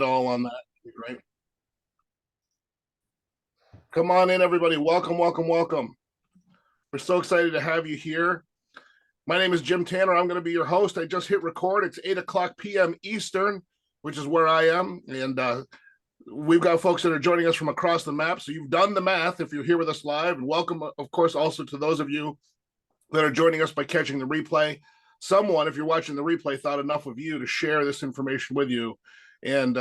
all on that. Right. Come on in, everybody. Welcome, welcome, welcome. We're so excited to have you here. My name is Jim Tanner. I'm going to be your host. I just hit record. It's 8 o'clock p.m. Eastern, which is where I am. And we've got folks that are joining us from across the map. So you've done the math if you're here with us live. And welcome, of course, also to those of you that are joining us by catching the replay. Someone, if you're watching the replay, thought enough of you to share this information with you. And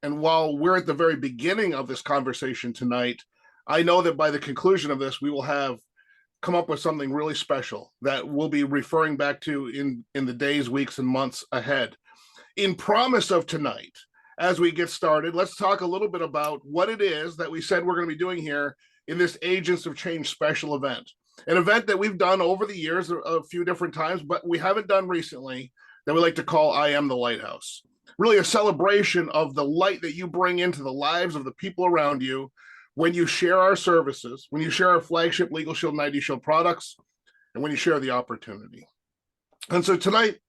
while we're at the very beginning of this conversation tonight, I know that by the conclusion of this, we will have come up with something really special that we'll be referring back to in the days, weeks, and months ahead. In promise of tonight, as we get started, let's talk a little bit about what it is that we said we're going to be doing here in this Agents of Change special event. An event that we've done over the years a few different times, but we haven't done recently, that we like to call I Am the Lighthouse. Really a celebration of the light that you bring into the lives of the people around you when you share our services, when you share our flagship Legal Shield and ID Shield products, and when you share the opportunity. And so tonight,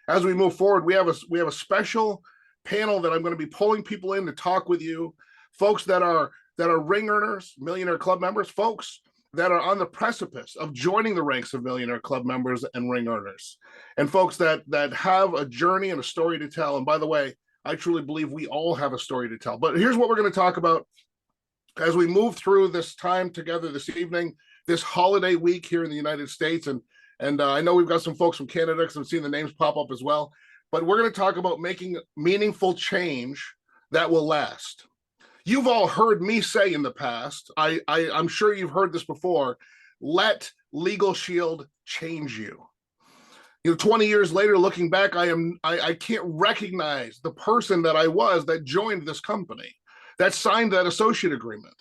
as we move forward, we have a special panel that I'm going to be pulling people in to talk with you, folks that are ring earners, Millionaire Club members, folks that are on the precipice of joining the ranks of Millionaire Club members and ring earners, and folks that have a journey and a story to tell. And by the way, I truly believe we all have a story to tell. But here's what we're going to talk about as we move through this time together this evening, this holiday week here in the United States. And I know we've got some folks from Canada because I'm seeing the names pop up as well. But we're going to talk about making meaningful change that will last. You've all heard me say in the past, I'm sure you've heard this before, let Legal Shield change you. 20 years later, looking back, I can't recognize the person that I was that joined this company, that signed that associate agreement.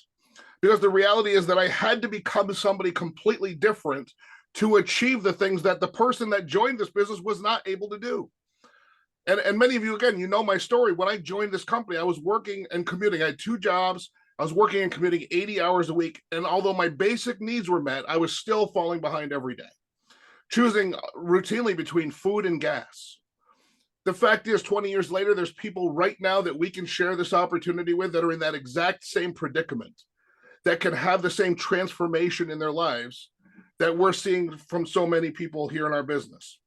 Because the reality is that I had to become somebody completely different to achieve the things that the person that joined this business was not able to do. And many of you, again, you know my story. When I joined this company, I was working and commuting. I had two jobs. I was working and commuting 80 hours a week. And although my basic needs were met, I was still falling behind every day, choosing routinely between food and gas. The fact is, 20 years later, there's people right now that we can share this opportunity with that are in that exact same predicament, that can have the same transformation in their lives that we're seeing from so many people here in our business.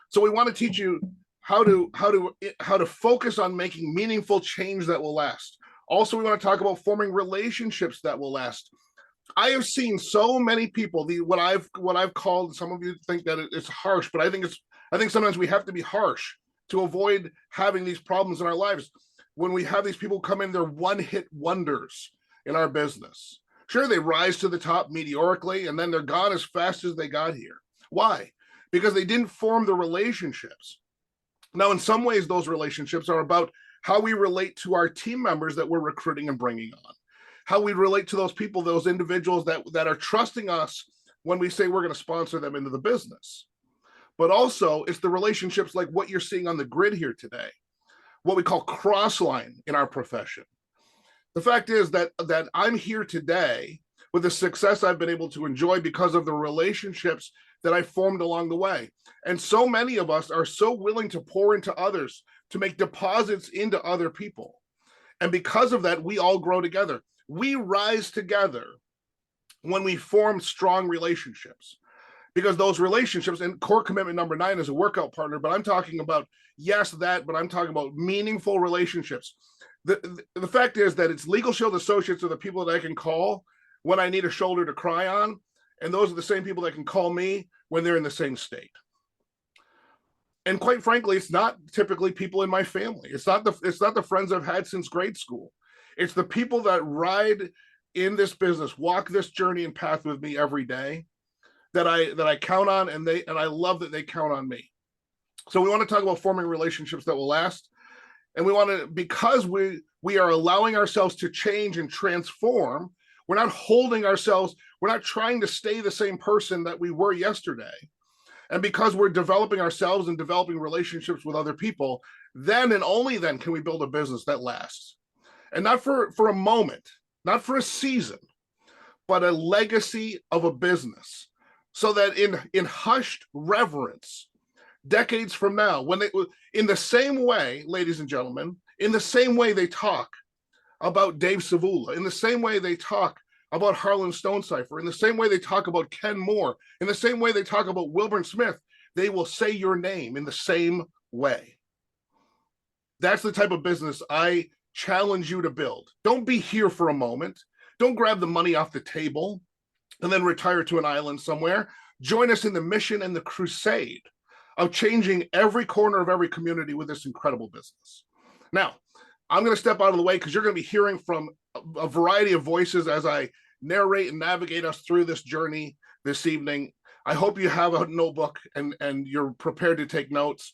So we want to teach you how to focus on making meaningful change that will last. Also, we want to talk about forming relationships that will last. I have seen so many people, what I've called, some of you think that it's harsh, but I think sometimes we have to be harsh to avoid having these problems in our lives. When we have these people come in, they're one-hit wonders in our business. Sure, they rise to the top meteorically, and then they're gone as fast as they got here. Why? Because they didn't form the relationships. Now, in some ways, those relationships are about how we relate to our team members that we're recruiting and bringing on, how we relate to those people, those individuals that are trusting us when we say we're going to sponsor them into the business. But also, it's the relationships like what you're seeing on the grid here today, what we call crossline in our profession. The fact is that I'm here today with the success I've been able to enjoy because of the relationships that I formed along the way. And so many of us are so willing to pour into others, to make deposits into other people. And because of that, we all grow together. We rise together when we form strong relationships. Because those relationships, and core commitment number 9 is a workout partner, but I'm talking about, yes, that, but I'm talking about meaningful relationships. The fact is that it's Legal Shield associates are the people that I can call when I need a shoulder to cry on. And those are the same people that can call me when they're in the same state. And quite frankly, it's not typically people in my family. It's not the friends I've had since grade school. It's the people that ride in this business, walk this journey and path with me every day, that I count on, and I love that they count on me. So we want to talk about forming relationships that will last. And we want to, because we are allowing ourselves to change and transform, we're not holding ourselves, we're not trying to stay the same person that we were yesterday. And because we're developing ourselves and developing relationships with other people, then and only then can we build a business that lasts. And not for a moment, not for a season, but a legacy of a business. So that in hushed reverence, decades from now, in the same way, ladies and gentlemen, in the same way they talk about Dave Savula, in the same way they talk about Harlan Stonecipher, in the same way they talk about Ken Moore, in the same way they talk about Wilburn Smith, they will say your name in the same way. That's the type of business I challenge you to build. Don't be here for a moment. Don't grab the money off the table and then retire to an island somewhere. Join us in the mission and the crusade of changing every corner of every community with this incredible business. Now, I'm going to step out of the way because you're going to be hearing from a variety of voices as I narrate and navigate us through this journey this evening. I hope you have a notebook and you're prepared to take notes.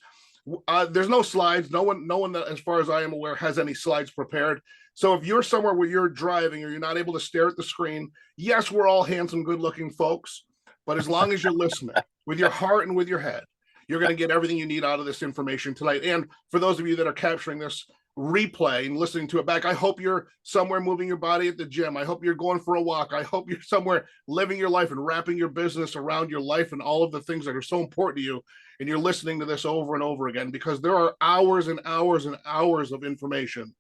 There's no slides. No one that, as far as I am aware, has any slides prepared. So if you're somewhere where you're driving or you're not able to stare at the screen, yes, we're all handsome, good-looking folks, but as long as you're listening with your heart and with your head, you're going to get everything you need out of this information tonight. And for those of you that are capturing this replay and listening to it back, I hope you're somewhere moving your body at the gym. I hope you're going for a walk. I hope you're somewhere living your life and wrapping your business around your life and all of the things that are so important to you. And you're listening to this over and over again, because there are hours and hours and hours of information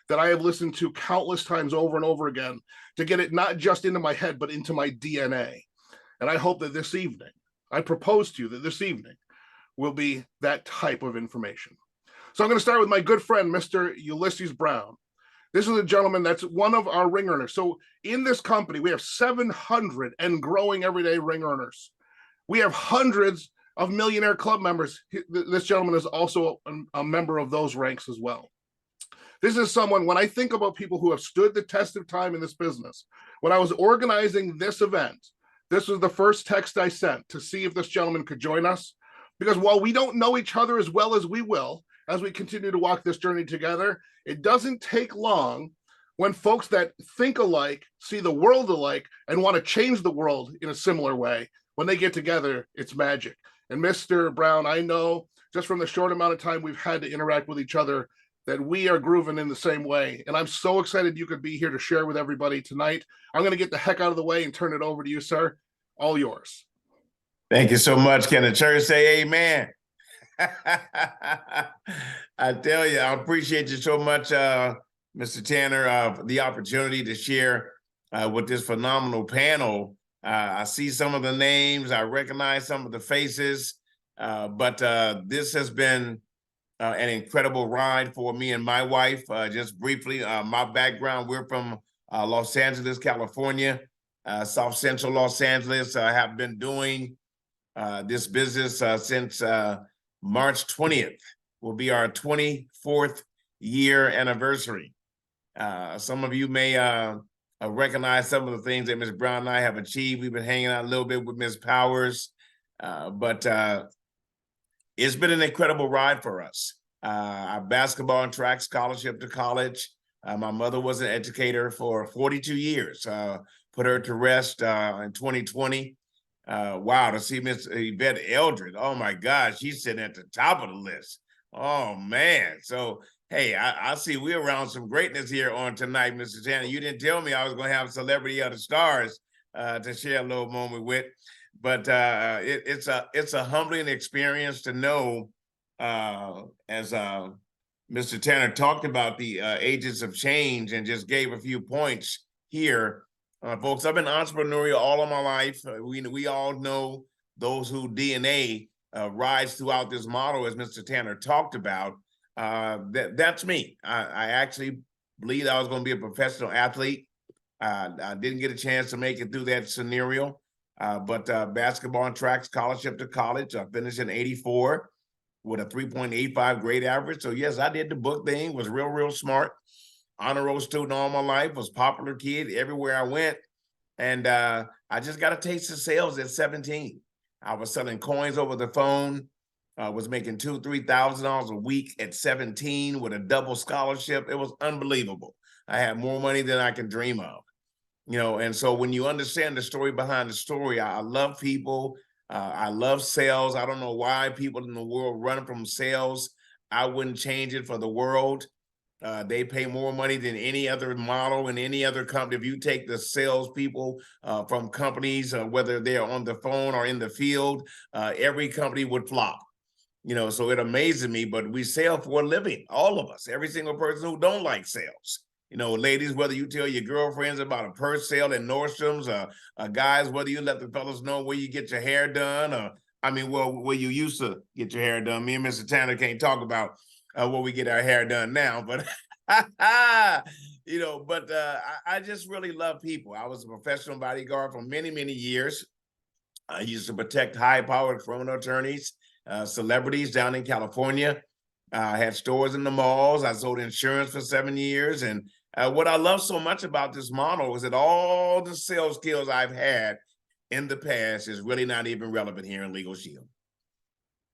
that I have listened to countless times over and over again to get it not just into my head, but into my DNA. And I hope that this evening, I propose to you that this evening will be that type of information. So I'm going to start with my good friend, Mr. Ulysses Brown. This is a gentleman that's one of our ring earners. So in this company, we have 700 and growing everyday ring earners. We have hundreds of Millionaire Club members. This gentleman is also a member of those ranks as well. This is someone, when I think about people who have stood the test of time in this business, when I was organizing this event, this was the first text I sent to see if this gentleman could join us. Because while we don't know each other as well as we will, as we continue to walk this journey together, it doesn't take long when folks that think alike, see the world alike, and want to change the world in a similar way. When they get together, it's magic. And Mr. Brown, I know just from the short amount of time we've had to interact with each other that we are grooving in the same way. And I'm so excited you could be here to share with everybody tonight. I'm going to get the heck out of the way and turn it over to you, sir. All yours. Thank you so much. Can the church say amen? I tell you, I appreciate you so much, Mr. Tanner, for the opportunity to share with this phenomenal panel. I see some of the names, I recognize some of the faces, but this has been an incredible ride for me and my wife. Just briefly, my background, we're from Los Angeles, California, South Central Los Angeles. I have been doing this business since March 20th will be our 24th year anniversary. Some of you may recognize some of the things that Ms. Brown and I have achieved. We've been hanging out a little bit with Ms. Powers, but it's been an incredible ride for us. Our basketball and track scholarship to college. My mother was an educator for 42 years, put her to rest in 2020. Wow, to see Miss Yvette Eldred, oh my gosh, she's sitting at the top of the list. Oh man, so hey, I see we're around some greatness here on tonight, Mr. Tanner. You didn't tell me I was going to have Celebrity of the Stars to share a little moment with, but it's a humbling experience to know, as Mr. Tanner talked about the agents of change and just gave a few points here. Folks, I've been entrepreneurial all of my life. We all know those who DNA rides throughout this model, as Mr. Tanner talked about. That's me. I actually believed I was going to be a professional athlete. I didn't get a chance to make it through that scenario, but basketball and track scholarship to college. I finished in '84 with a 3.85 grade average. So yes, I did the book thing, was real smart. Honor roll student all my life, was popular kid everywhere I went. And I just got a taste of sales at 17. I was selling coins over the phone, was making $2,000 to $3,000 a week at 17 with a double scholarship. It was unbelievable. I had more money than I can dream of, you know. And so when you understand the story behind the story, I love people. I love sales. I don't know why people in the world run from sales. I wouldn't change it for the world. They pay more money than any other model in any other company. If you take the salespeople from companies, whether they're on the phone or in the field, every company would flop. So it amazes me, but we sell for a living, all of us, every single person who don't like sales. Ladies, whether you tell your girlfriends about a purse sale at Nordstrom's, guys, whether you let the fellas know where you get your hair done, where you used to get your hair done. Me and Mr. Tanner can't talk about where we get our hair done now, but I just really love people. I was a professional bodyguard for many, many years. I used to protect high-powered criminal attorneys, celebrities down in California. I had stores in the malls. I sold insurance for 7 years. And what I love so much about this model is that all the sales skills I've had in the past is really not even relevant here in Legal Shield.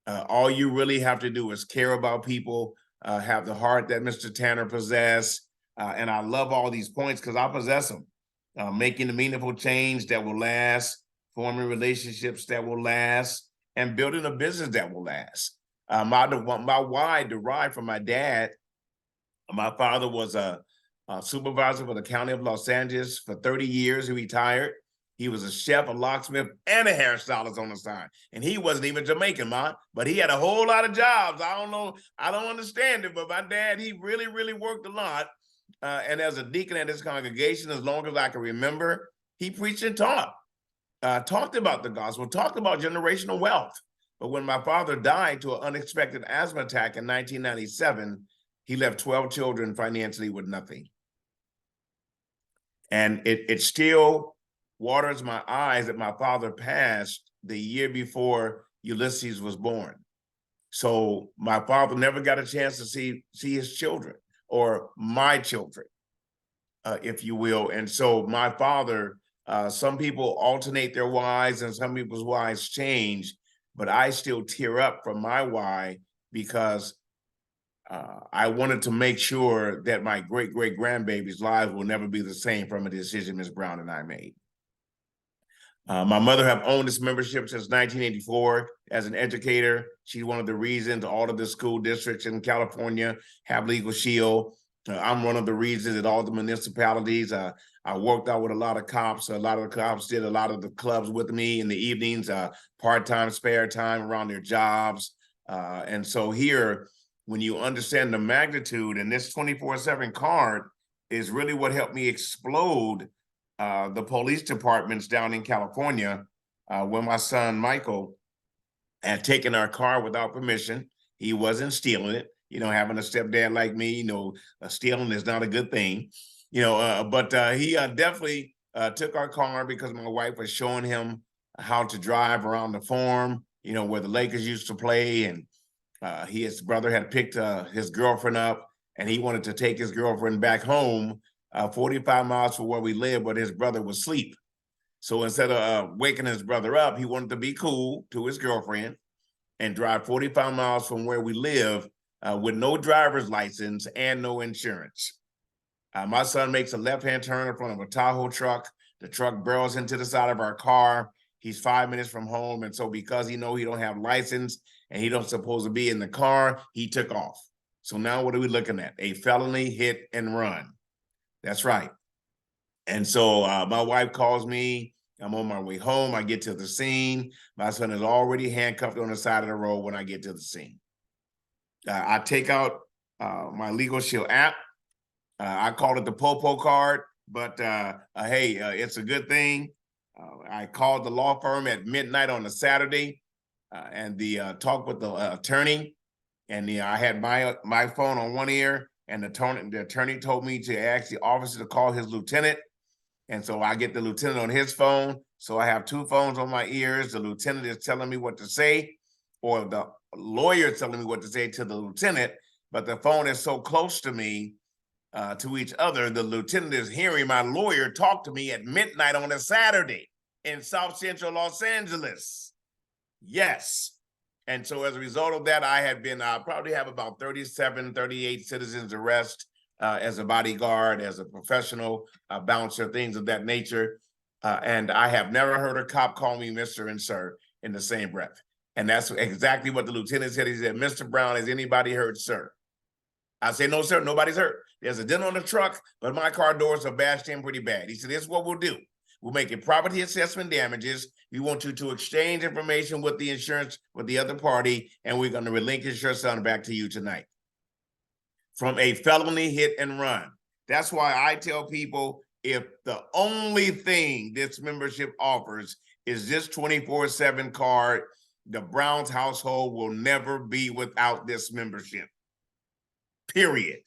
All you really have to do is care about people, have the heart that Mr. Tanner possessed. And I love all these points because I possess them. Making a meaningful change that will last, forming relationships that will last, and building a business that will last. My why derived from my dad. My father was a supervisor for the County of Los Angeles for 30 years. He retired. He was a chef, a locksmith, and a hairstylist on the side. And he wasn't even Jamaican, but he had a whole lot of jobs. I don't know. I don't understand it, but my dad, he really, really worked a lot. And as a deacon at his congregation, as long as I can remember, he preached and taught. Talked about the gospel, talked about generational wealth. But when my father died to an unexpected asthma attack in 1997, he left 12 children financially with nothing. And it still waters my eyes that my father passed the year before Ulysses was born. So my father never got a chance to see his children or my children, if you will. And so my father, some people alternate their whys and some people's whys change, but I still tear up from my why because I wanted to make sure that my great-great-grandbabies' lives will never be the same from a decision Ms. Brown and I made. My mother have owned this membership since 1984 as an educator. She's one of the reasons all of the school districts in California have Legal Shield. I'm one of the reasons that all the municipalities, I worked out with a lot of cops. A lot of the cops did a lot of the clubs with me in the evenings, part-time, spare time around their jobs. And so here, when you understand the magnitude, and this 24/7 card is really what helped me explode the police departments down in California when my son, Michael, had taken our car without permission. He wasn't stealing it. Having a stepdad like me, stealing is not a good thing. But he definitely took our car because my wife was showing him how to drive around the farm, where the Lakers used to play. And his brother had picked his girlfriend up, and he wanted to take his girlfriend back home 45 miles from where we live, but his brother was asleep. So instead of waking his brother up, he wanted to be cool to his girlfriend and drive 45 miles from where we live with no driver's license and no insurance. My son makes a left-hand turn in front of a Tahoe truck. The truck barrels into the side of our car. He's 5 minutes from home. And so because he don't have license and he don't supposed to be in the car, he took off. So now what are we looking at? A felony hit and run. That's right. And so my wife calls me. I'm on my way home. I get to the scene. My son is already handcuffed on the side of the road when I get to the scene. I take out my Legal Shield app. I call it the Popo card, but hey, it's a good thing. I called the law firm at midnight on a Saturday and talked with the attorney. And I had my phone on one ear, and the attorney told me to ask the officer to call his lieutenant. And so I get the lieutenant on his phone. So I have two phones on my ears. The lieutenant is telling me what to say, or the lawyer is telling me what to say to the lieutenant, but the phone is so close to me, to each other, the lieutenant is hearing my lawyer talk to me at midnight on a Saturday in South Central Los Angeles. Yes. And so as a result of that, I probably have about 37, 38 citizens arrest as a bodyguard, as a professional bouncer, things of that nature. And I have never heard a cop call me Mr. and Sir in the same breath. And that's exactly what the lieutenant said. He said, Mr. Brown, has anybody heard sir? I say, no, sir, nobody's hurt. There's a dent on the truck, but my car doors are bashed in pretty bad. He said, this is what we'll do. We're making property assessment damages. We want you to exchange information with the insurance, with the other party, and we're going to relinquish your son back to you tonight from a felony hit and run. That's why I tell people, if the only thing this membership offers is this 24/7 card, the Browns household will never be without this membership, period.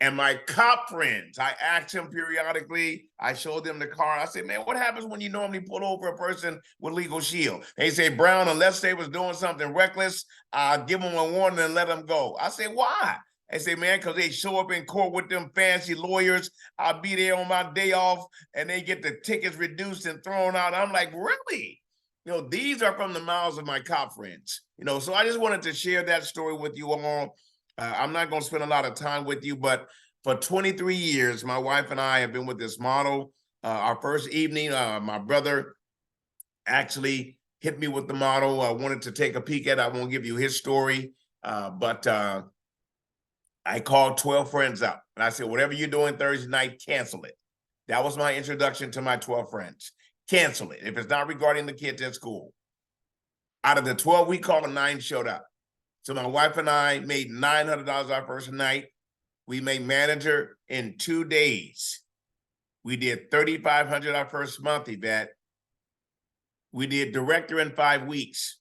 And my cop friends, I ask them periodically, I show them the car. I say, man, what happens when you normally pull over a person with legal shield? They say, Brown, unless they was doing something reckless, I'll give them a warning and let them go. I say, why? They say, man, because they show up in court with them fancy lawyers. I'll be there on my day off and they get the tickets reduced and thrown out. I'm like, really? You know, these are from the mouths of my cop friends. You know, so I just wanted to share that story with you all. I'm not going to spend a lot of time with you, but for 23 years, my wife and I have been with this model. Our first evening, my brother actually hit me with the model. I wanted to take a peek at it. I won't give you his story, but I called 12 friends up and I said, whatever you're doing Thursday night, cancel it. That was my introduction to my 12 friends. Cancel it if it's not regarding the kids at school. Out of the 12 we called, 9 showed up. So my wife and I made $900 our first night. We made manager in 2 days. We did $3,500 our first month, Yvette. We did director in 5 weeks.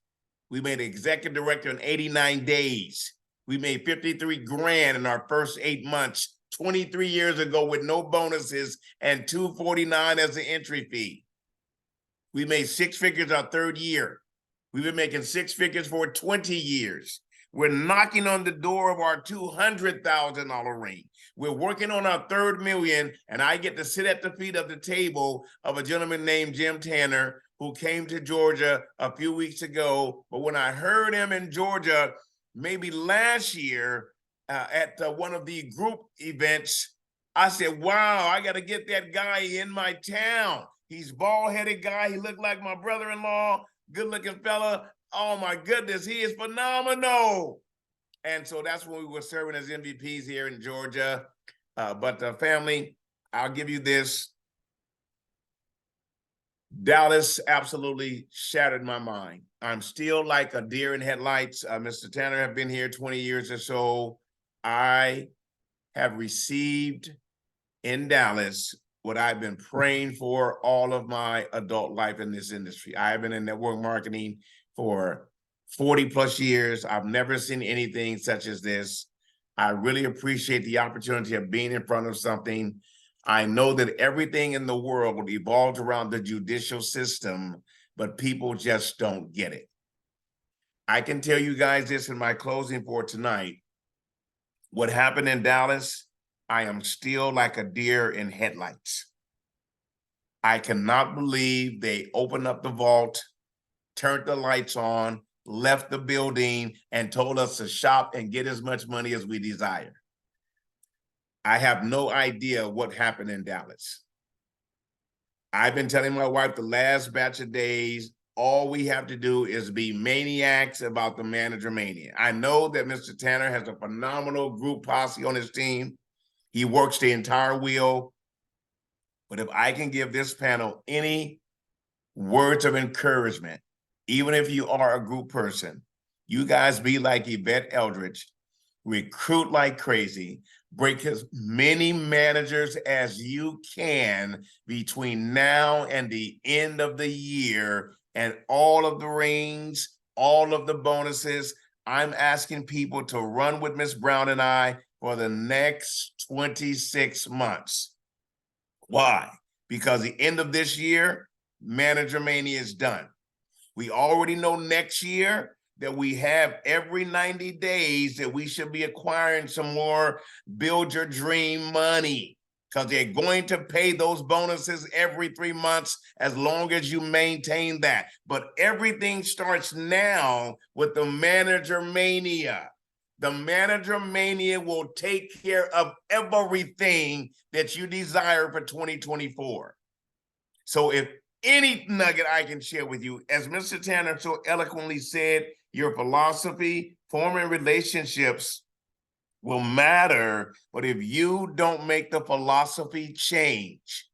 We made executive director in 89 days. We made 53 grand in our first 8 months, 23 years ago with no bonuses and $249 as the entry fee. We made 6 figures our third year. We've been making 6 figures for 20 years. We're knocking on the door of our $200,000 ring. We're working on our third million, and I get to sit at the feet of the table of a gentleman named Jim Tanner, who came to Georgia a few weeks ago. But when I heard him in Georgia, maybe last year at one of the group events, I said, wow, I got to get that guy in my town. He's bald-headed guy. He looked like my brother-in-law, good-looking fella. Oh my goodness, he is phenomenal. And so that's when we were serving as MVPs here in Georgia. But family, I'll give you this. Dallas absolutely shattered my mind. I'm still like a deer in headlights. Mr. Tanner have been here 20 years or so. I have received in Dallas what I've been praying for all of my adult life in this industry. I've been in network marketing for 40 plus years. I've never seen anything such as this. I really appreciate the opportunity of being in front of something. I know that everything in the world evolves around the judicial system, but people just don't get it. I can tell you guys this in my closing for tonight. What happened in Dallas, I am still like a deer in headlights. I cannot believe they opened up the vault, turned the lights on, left the building, and told us to shop and get as much money as we desire. I have no idea what happened in Dallas. I've been telling my wife the last batch of days, all we have to do is be maniacs about the manager mania. I know that Mr. Tanner has a phenomenal group posse on his team. He works the entire wheel. But if I can give this panel any words of encouragement, even if you are a group person, you guys be like Yvette Eldridge, recruit like crazy, break as many managers as you can between now and the end of the year, and all of the rings, all of the bonuses. I'm asking people to run with Miss Brown and I for the next 26 months. Why? Because the end of this year, Manager Mania is done. We already know next year that we have every 90 days that we should be acquiring some more Build Your Dream money, because they're going to pay those bonuses every 3 months as long as you maintain that. But everything starts now with the Manager Mania. The Manager Mania will take care of everything that you desire for 2024. So if any nugget I can share with you, as Mr. Tanner so eloquently said, your philosophy, forming relationships will matter, but if you don't make the philosophy change,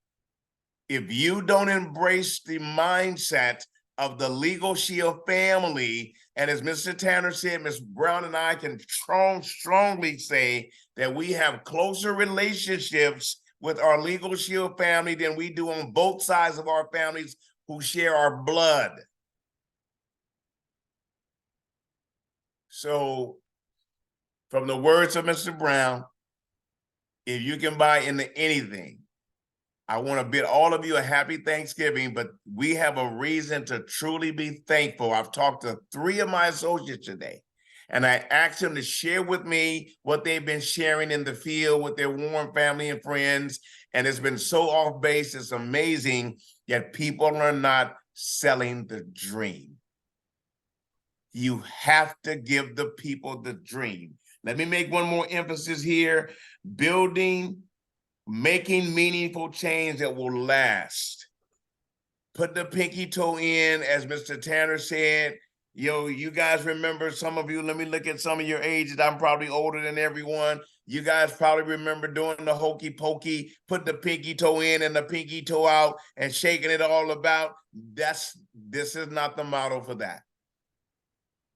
if you don't embrace the mindset of the Legal Shield family, and as Mr. Tanner said, Ms. Brown and I can strongly say that we have closer relationships with our Legal Shield family than we do on both sides of our families who share our blood. So, from the words of Mr. Brown, if you can buy into anything, I want to bid all of you a happy Thanksgiving, but we have a reason to truly be thankful. I've talked to 3 of my associates today, and I asked them to share with me what they've been sharing in the field with their warm family and friends, and it's been so off base. It's amazing, yet people are not selling the dream. You have to give the people the dream. Let me make one more emphasis here. Making meaningful change that will last. Put the pinky toe in, as Mr. Tanner said. You guys remember, some of you, let me look at some of your ages. I'm probably older than everyone. You guys probably remember doing the hokey pokey, put the pinky toe in and the pinky toe out and shaking it all about. This is not the model for that.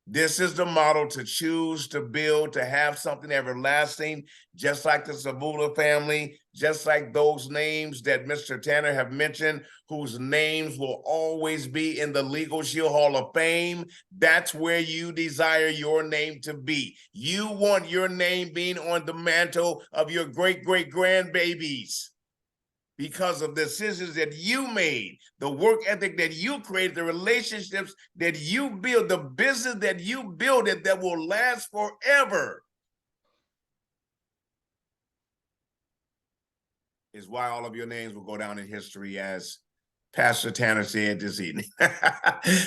This is the model to choose, to build, to have something everlasting, just like the Zabula family, just like those names that Mr. Tanner have mentioned, whose names will always be in the Legal Shield Hall of Fame. That's where you desire your name to be. You want your name being on the mantle of your great-great-grandbabies, because of the decisions that you made, the work ethic that you created, the relationships that you build, the business that you build it that will last forever, is why all of your names will go down in history, as Pastor Tanner said this evening.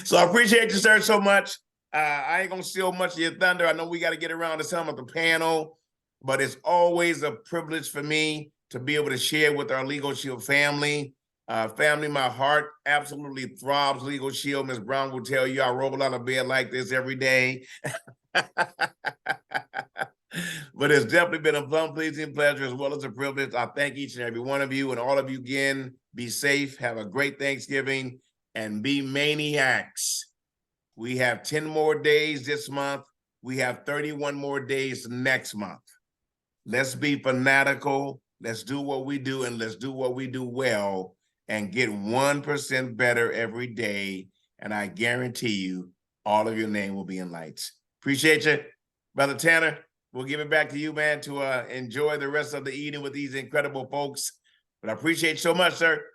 So I appreciate you, sir, so much. I ain't gonna steal much of your thunder. I know we got to get around to some of the panel, but it's always a privilege for me to be able to share with our Legal Shield family. My heart absolutely throbs Legal Shield. Ms. Brown will tell you I roll out of bed like this every day. But it's definitely been a fun, pleasing pleasure, as well as a privilege. I thank each and every one of you, and all of you again. Be safe, have a great Thanksgiving, and be maniacs. We have 10 more days this month. We have 31 more days next month. Let's be fanatical. Let's do what we do, and let's do what we do well, and get 1% better every day. And I guarantee you, all of your name will be in lights. Appreciate you, Brother Tanner. We'll give it back to you, man, to enjoy the rest of the evening with these incredible folks. But I appreciate you so much, sir.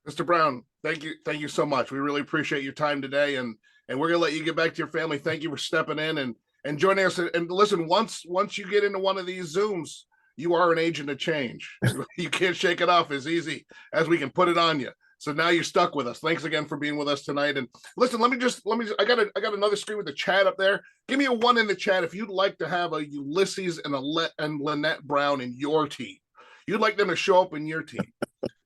Mr. Brown, thank you so much. We really appreciate your time today, and we're gonna let you get back to your family. Thank you for stepping in and joining us. And listen, once you get into one of these Zooms, you are an agent of change. You can't shake it off as easy as we can put it on you. So now you're stuck with us. Thanks again for being with us tonight. And listen, I got another screen with the chat up there. Give me a 1 in the chat if you'd like to have a Ulysses and Lynette Brown in your team. You'd like them to show up in your team,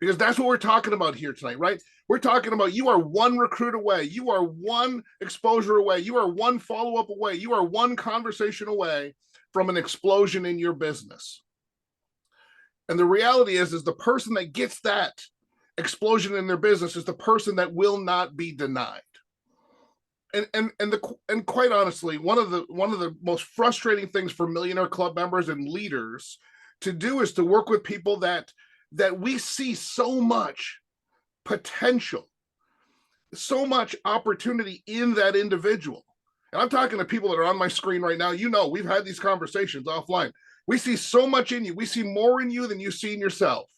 because that's what we're talking about here tonight, right? We're talking about, you are 1 recruit away. You are 1 exposure away. You are 1 follow-up away. You are 1 conversation away from an explosion in your business. And the reality is the person that gets that explosion in their business is the person that will not be denied. And quite honestly, one of the most frustrating things for Millionaire Club members and leaders to do is to work with people that we see so much potential, so much opportunity in that individual. And I'm talking to people that are on my screen right now. We've had these conversations offline. We see so much in you. We see more in you than you see in yourself.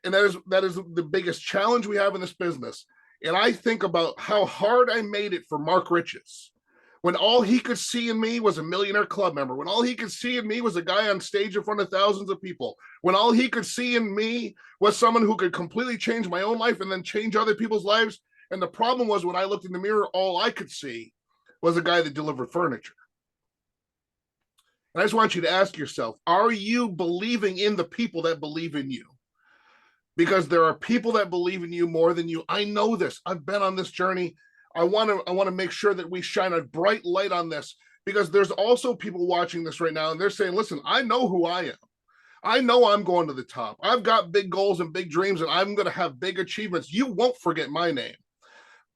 And that is the biggest challenge we have in this business. And I think about how hard I made it for Mark Riches, when all he could see in me was a Millionaire Club member, when all he could see in me was a guy on stage in front of thousands of people, when all he could see in me was someone who could completely change my own life and then change other people's lives. And the problem was, when I looked in the mirror, all I could see was a guy that delivered furniture. And I just want you to ask yourself, are you believing in the people that believe in you? Because there are people that believe in you more than you. I know this. I've been on this journey. I want to make sure that we shine a bright light on this, because there's also people watching this right now and they're saying, listen, I know who I am. I know I'm going to the top. I've got big goals and big dreams, and I'm going to have big achievements. You won't forget my name.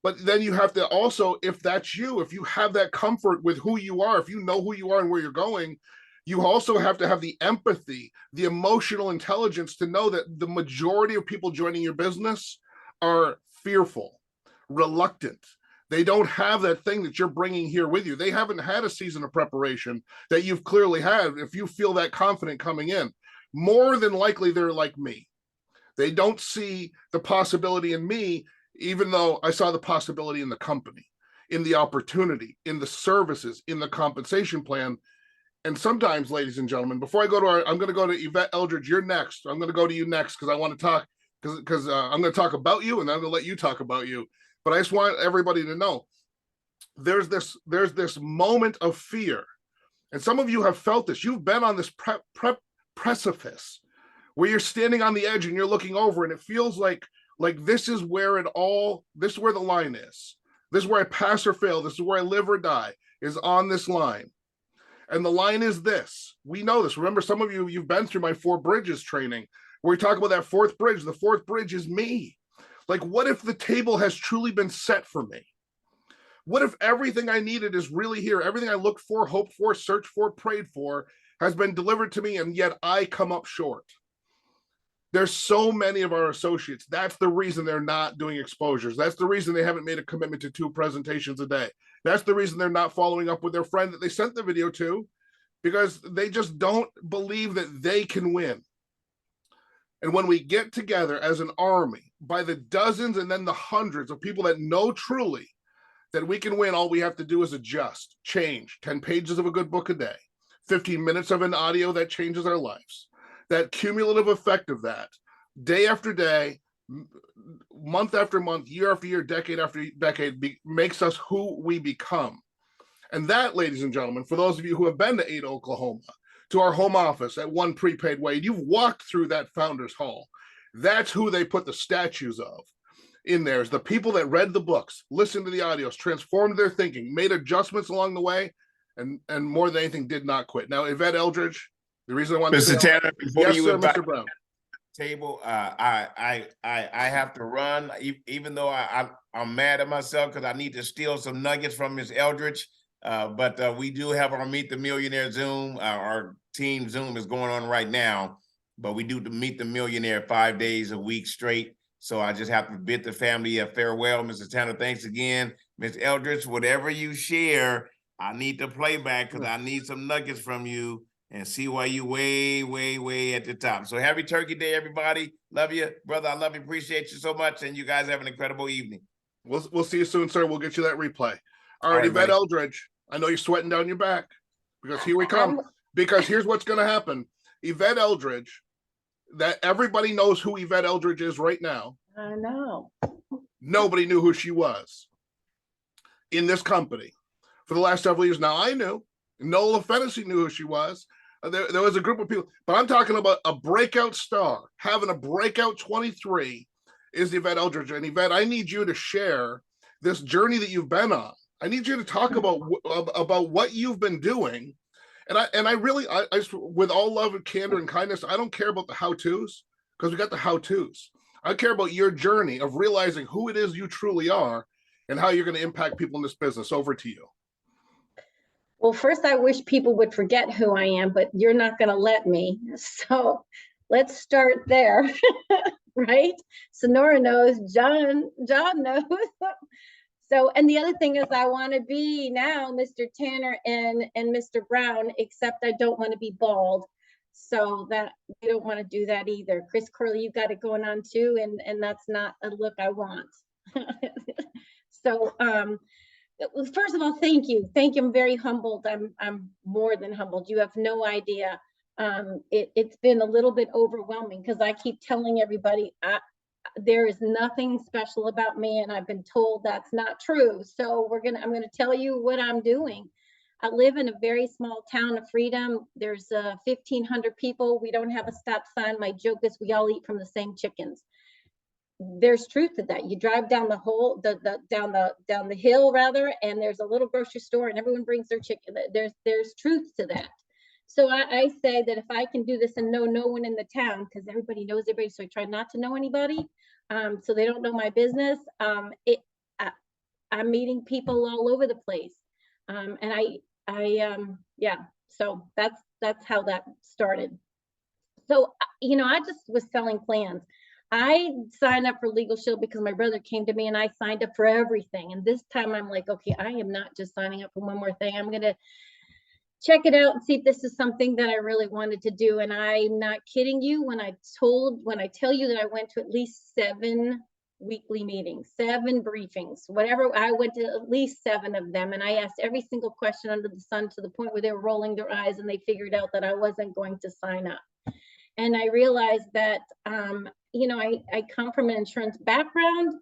But then you have to also, if that's you, if you have that comfort with who you are, if you know who you are and where you're going, you also have to have the empathy, the emotional intelligence to know that the majority of people joining your business are fearful, reluctant. They don't have that thing that you're bringing here with you. They haven't had a season of preparation that you've clearly had. If you feel that confident coming in, more than likely they're like me. They don't see the possibility in me, even though I saw the possibility in the company, in the opportunity, in the services, in the compensation plan. And sometimes, ladies and gentlemen, before I go to I'm going to go to Yvette Eldridge. You're next. I'm going to go to you next because I want to talk because I'm going to talk about you and then I'm going to let you talk about you. But I just want everybody to know there's this moment of fear. And some of you have felt this. You've been on this precipice where you're standing on the edge and you're looking over and it feels like this is where this is where the line is. This is where I pass or fail. This is where I live or die, is on this line. And the line is this. We know this. Remember, some of you, you've been through my 4 bridges training where we talk about that 4th bridge. The 4th bridge is me. Like, what if the table has truly been set for me? What if everything I needed is really here? Everything I looked for, hoped for, searched for, prayed for has been delivered to me, and yet I come up short. There's so many of our associates. That's the reason they're not doing exposures. That's the reason they haven't made a commitment to 2 presentations a day. That's the reason they're not following up with their friend that they sent the video to, because they just don't believe that they can win. And when we get together as an army by the dozens and then the hundreds of people that know truly that we can win, all we have to do is adjust, change. 10 pages of a good book a day, 15 minutes of an audio that changes our lives. That cumulative effect of that, day after day, month after month, year after year, decade after decade, makes us who we become. And that, ladies and gentlemen, for those of you who have been to Ada, Oklahoma, to our home office at One Prepaid Way, you've walked through that Founders Hall. That's who they put the statues of in there. Is the people that read the books, listened to the audios, transformed their thinking, made adjustments along the way, and more than anything, did not quit. Now, Yvette Eldridge, the reason I want to Mr. say, Tanner, before yes, you sir, invite Mr. Brown. Table, I have to run, even though I'm mad at myself because I need to steal some nuggets from Ms. Eldridge. But we do have our Meet the Millionaire Zoom. Our team Zoom is going on right now, but we do the Meet the Millionaire 5 days a week straight. So I just have to bid the family a farewell. Mr. Tanner, thanks again. Ms. Eldridge, whatever you share, I need to play back because I need some nuggets from you and see why you way, way, way at the top. So happy Turkey Day, everybody. Love you, brother. I love you. Appreciate you so much. And you guys have an incredible evening. We'll see you soon, sir. We'll get you that replay. All right, Yvette Eldridge, I know you're sweating down your back because here we come. Because here's what's going to happen. Yvette Eldridge, that everybody knows who Yvette Eldridge is right now. I know. Nobody knew who she was in this company for the last several years. Now I knew. Nola Fennessy knew who she was. There was a group of people, but I'm talking about a breakout star, having a breakout 23 is Yvette Eldridge. And Yvette, I need you to share this journey that you've been on. I need you to talk about what you've been doing. And I really, with all love and candor and kindness, I don't care about the how-tos because we got the how-tos. I care about your journey of realizing who it is you truly are and how you're going to impact people in this business. Over to you. Well, first, I wish people would forget who I am, but you're not going to let me. So let's start there, right? Sonora knows, John knows. So, and the other thing is I want to be now Mr. Tanner and Mr. Brown, except I don't want to be bald. So that we don't want to do that either. Chris Curley, you got it going on too, and that's not a look I want. So, first of all, thank you. I'm very humbled. I'm more than humbled. You have no idea. It's been a little bit overwhelming because I keep telling everybody there is nothing special about me, and I've been told that's not true. So I'm gonna tell you what I'm doing. I live in a very small town of Freedom. There's 1,500 people. We don't have a stop sign. My joke is we all eat from the same chickens. There's truth to that. You drive down down the hill rather, and there's a little grocery store, and everyone brings their chicken. There's truth to that. So I say that if I can do this and know no one in the town, because everybody knows everybody, so I try not to know anybody, so they don't know my business. I'm meeting people all over the place, and yeah. So that's how that started. So I just was selling plans. I signed up for Legal Shield because my brother came to me and I signed up for everything. And this time I'm like, okay, I am not just signing up for one more thing. I'm going to check it out and see if this is something that I really wanted to do. And I'm not kidding you when I tell you that I went to at least 7 weekly meetings, 7 briefings, whatever. I went to at least 7 of them, and I asked every single question under the sun to the point where they were rolling their eyes and they figured out that I wasn't going to sign up. And I realized that, I come from an insurance background,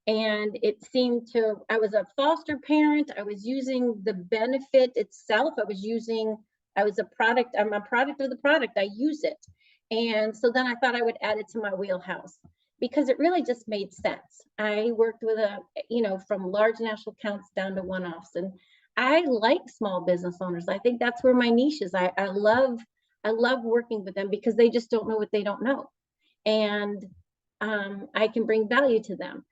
and it seemed I was a foster parent. I was using the benefit itself. I'm a product of the product. I use it. And so then I thought I would add it to my wheelhouse because it really just made sense. I worked with from large national accounts down to one-offs. And I like small business owners. I think that's where my niche is. I love working with them because they just don't know what they don't know. And I can bring value to them.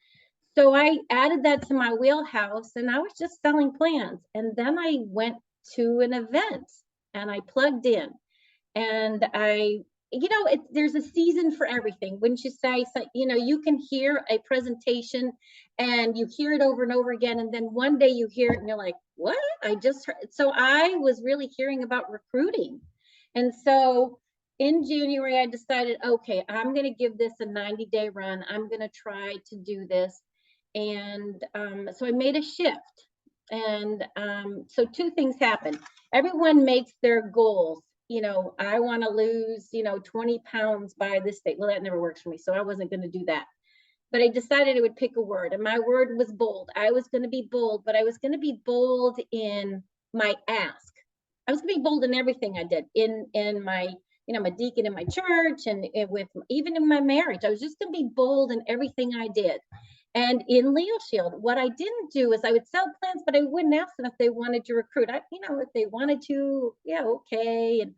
So I added that to my wheelhouse, and I was just selling plans. And then I went to an event and I plugged in, and there's a season for everything. Wouldn't you say? So, you can hear a presentation and you hear it over and over again. And then one day you hear it and you're like, what? I just heard. So I was really hearing about recruiting. And so in January, I decided, okay, I'm going to give this a 90-day run. I'm going to try to do this. And so I made a shift. And so 2 things happened. Everyone makes their goals. I want to lose, 20 pounds by this date. Well, that never works for me. So I wasn't going to do that. But I decided I would pick a word. And my word was bold. I was going to be bold, but I was going to be bold in my ask. I was going to be bold in everything I did in my, I'm a deacon in my church and even in my marriage. I was just going to be bold in everything I did. And in Legal Shield, what I didn't do is I would sell plans, but I wouldn't ask them if they wanted to recruit. If they wanted to, yeah, okay. And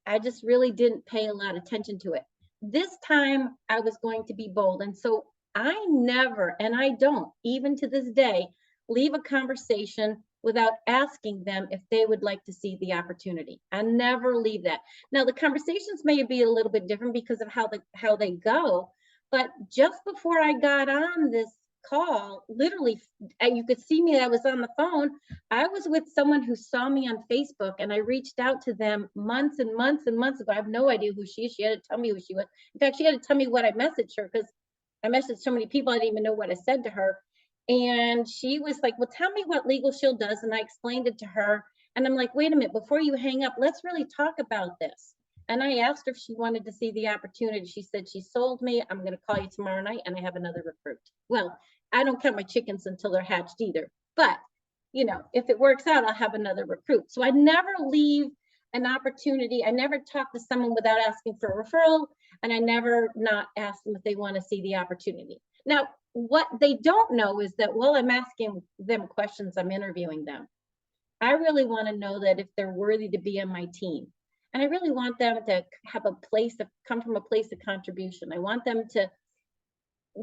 I just really didn't pay a lot of attention to it. This time I was going to be bold. And so I never, and I don't, even to this day, leave a conversation without asking them if they would like to see the opportunity. I never leave that. Now, the conversations may be a little bit different because of how they go, but just before I got on this call, literally, you could see me, I was on the phone. I was with someone who saw me on Facebook, and I reached out to them months and months and months ago. I have no idea who she is. She had to tell me who she was. In fact, she had to tell me what I messaged her because I messaged so many people, I didn't even know what I said to her. And she was like, well, tell me what Legal Shield does. And I explained it to her. And I'm like, wait a minute, before you hang up, let's really talk about this. And I asked her if she wanted to see the opportunity. She said, she sold me. I'm going to call you tomorrow night, and I have another recruit. Well, I don't count my chickens until they're hatched either. But, if it works out, I'll have another recruit. So I never leave an opportunity. I never talk to someone without asking for a referral. And I never not ask them if they want to see the opportunity. Now, what they don't know is that while I'm asking them questions, I'm interviewing them. I really want to know that if they're worthy to be on my team. And I really want them to have come from a place of contribution. I want them to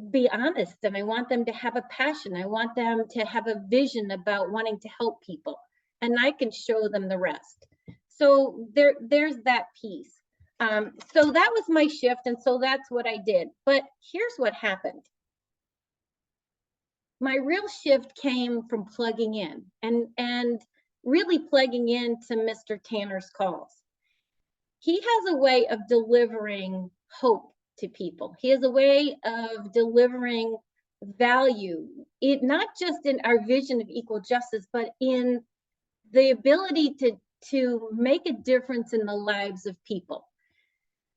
be honest, and I want them to have a passion. I want them to have a vision about wanting to help people, and I can show them the rest. So there's that piece. So that was my shift, and so that's what I did. But here's what happened. My real shift came from plugging in and really plugging into Mr. Tanner's calls. He has a way of delivering hope to people. He has a way of delivering value, not just in our vision of equal justice, but in the ability to make a difference in the lives of people.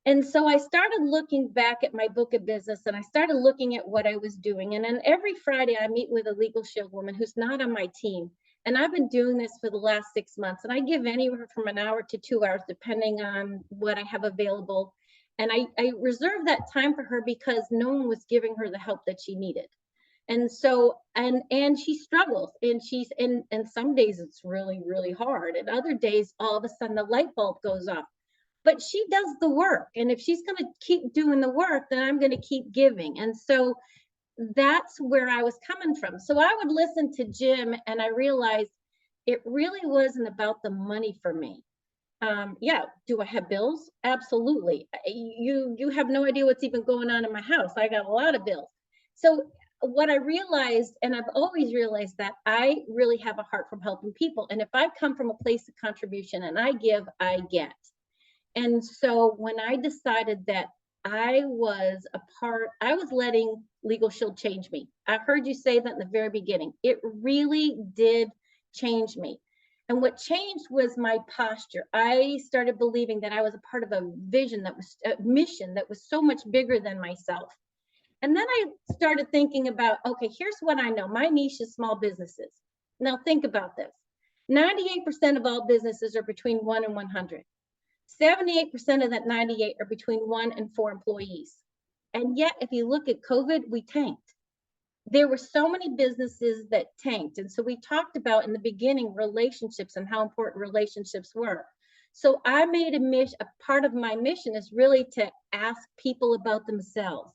And so I started looking back at my book of business, and I started looking at what I was doing. And then every Friday I meet with a Legal Shield woman who's not on my team. And I've been doing this for the last 6 months, and I give anywhere from an hour to 2 hours, depending on what I have available. And I reserved that time for her because no one was giving her the help that she needed. And so, and she struggles, and and some days it's really, really hard. And other days, all of a sudden the light bulb goes off. But she does the work. And if she's going to keep doing the work, then I'm going to keep giving. And so that's where I was coming from. So I would listen to Jim, and I realized it really wasn't about the money for me. Yeah, do I have bills? Absolutely. You have no idea what's even going on in my house. I got a lot of bills. So what I realized, and I've always realized, that I really have a heart from helping people. And if I come from a place of contribution and I give, I get. And so when I decided that I was letting Legal Shield change me. I heard you say that in the very beginning. It really did change me. And what changed was my posture. I started believing that I was a part of a vision, that was a mission that was so much bigger than myself. And then I started thinking about, okay, here's what I know. My niche is small businesses. Now think about this. 98% of all businesses are between 1 and 100. 78% of that 98 are between 1 and 4 employees. And yet, if you look at COVID, we tanked. There were so many businesses that tanked. And so we talked about in the beginning relationships and how important relationships were. So I made a part of my mission is really to ask people about themselves.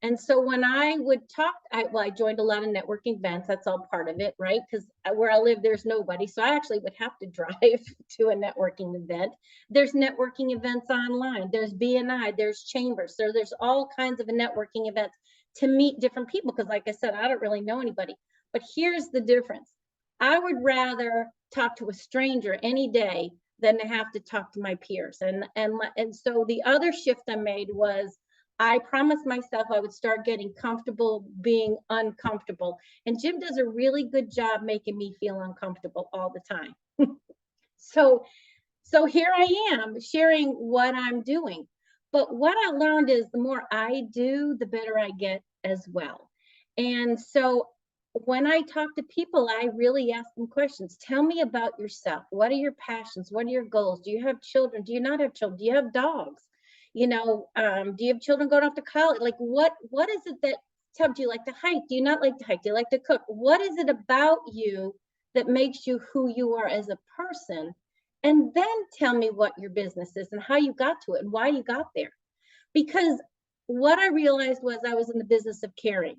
And so when I would talk, I joined a lot of networking events. That's all part of it, right? Because where I live, there's nobody. So I actually would have to drive to a networking event. There's networking events online. There's BNI, there's chambers. So there's all kinds of networking events to meet different people. Because like I said, I don't really know anybody. But here's the difference. I would rather talk to a stranger any day than to have to talk to my peers. And so the other shift I made was, I promised myself I would start getting comfortable being uncomfortable. And Jim does a really good job making me feel uncomfortable all the time. So here I am sharing what I'm doing. But what I learned is the more I do, the better I get as well. And so when I talk to people, I really ask them questions. Tell me about yourself. What are your passions? What are your goals? Do you have children? Do you not have children? Do you have dogs? Do you have children going off to college? Like what is it that, do you like to hike? Do you not like to hike? Do you like to cook? What is it about you that makes you who you are as a person? And then tell me what your business is and how you got to it and why you got there. Because what I realized was I was in the business of caring.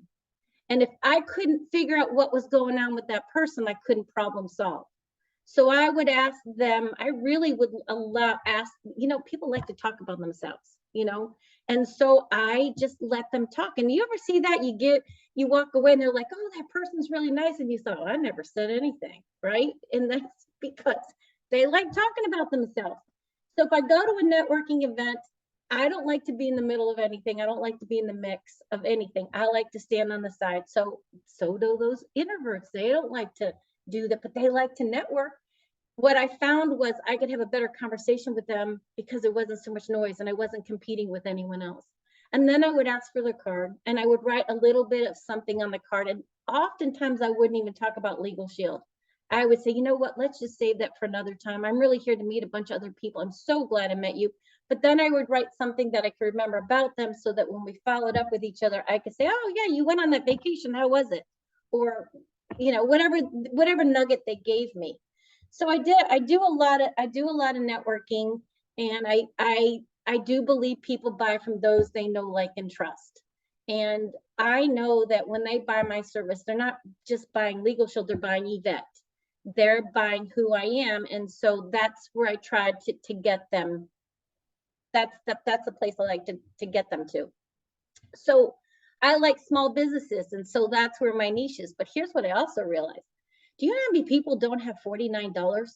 And if I couldn't figure out what was going on with that person, I couldn't problem solve. So I would ask them, I really would ask, people like to talk about themselves, and so I just let them talk. And you ever see that? You walk away and they're like, oh, that person's really nice. And you thought, oh, I never said anything, right? And that's because they like talking about themselves. So if I go to a networking event, I don't like to be in the middle of anything. I don't like to be in the mix of anything. I like to stand on the side. So do those introverts. They don't like to do that, but they like to network. What I found was I could have a better conversation with them because there wasn't so much noise and I wasn't competing with anyone else. And then I would ask for their card and I would write a little bit of something on the card. And oftentimes I wouldn't even talk about Legal Shield. I would say, you know what, let's just save that for another time. I'm really here to meet a bunch of other people. I'm so glad I met you. But then I would write something that I could remember about them so that when we followed up with each other, I could say, oh yeah, you went on that vacation. How was it? Or, whatever nugget they gave me. So I do a lot of networking, and I do believe people buy from those they know, like, and trust. And I know that when they buy my service, they're not just buying Legal Shield, they're buying Yvette. They're buying who I am. And so that's where I tried to get them. That's the place I like to get them to. So I like small businesses. And so that's where my niche is. But here's what I also realized. Do you know how many people don't have $49?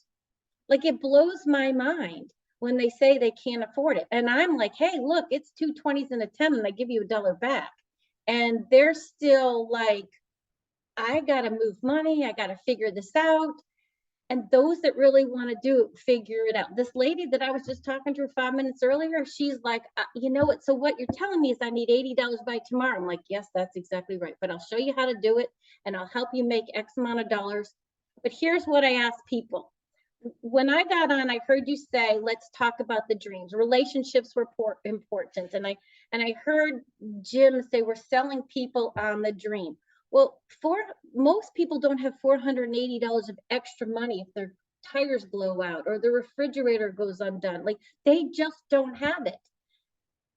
Like, it blows my mind when they say they can't afford it. And I'm like, hey, look, it's 2 20s and a 10 and I give you $1 back. And they're still like, I got to move money. I got to figure this out. And those that really want to do it, figure it out. This lady that I was just talking to 5 minutes earlier, she's like, you know what? So what you're telling me is I need $80 by tomorrow. I'm like, yes, that's exactly right. But I'll show you how to do it and I'll help you make X amount of dollars. But here's what I ask people. When I got on, I heard you say, let's talk about the dreams. Relationships were important. And I heard Jim say, we're selling people on the dream. Well, most people don't have $480 of extra money if their tires blow out or the refrigerator goes undone. Like, they just don't have it.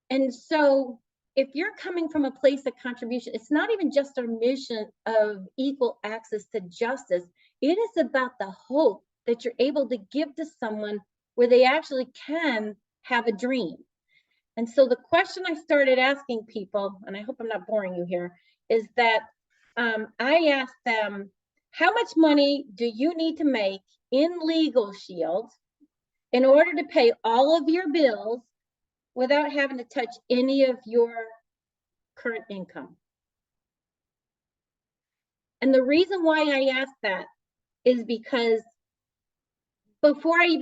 And so if you're coming from a place of contribution, it's not even just our mission of equal access to justice. It is about the hope that you're able to give to someone where they actually can have a dream. And so the question I started asking people, and I hope I'm not boring you here, is that I asked them, how much money do you need to make in Legal Shield in order to pay all of your bills without having to touch any of your current income? And the reason why I asked that is because before I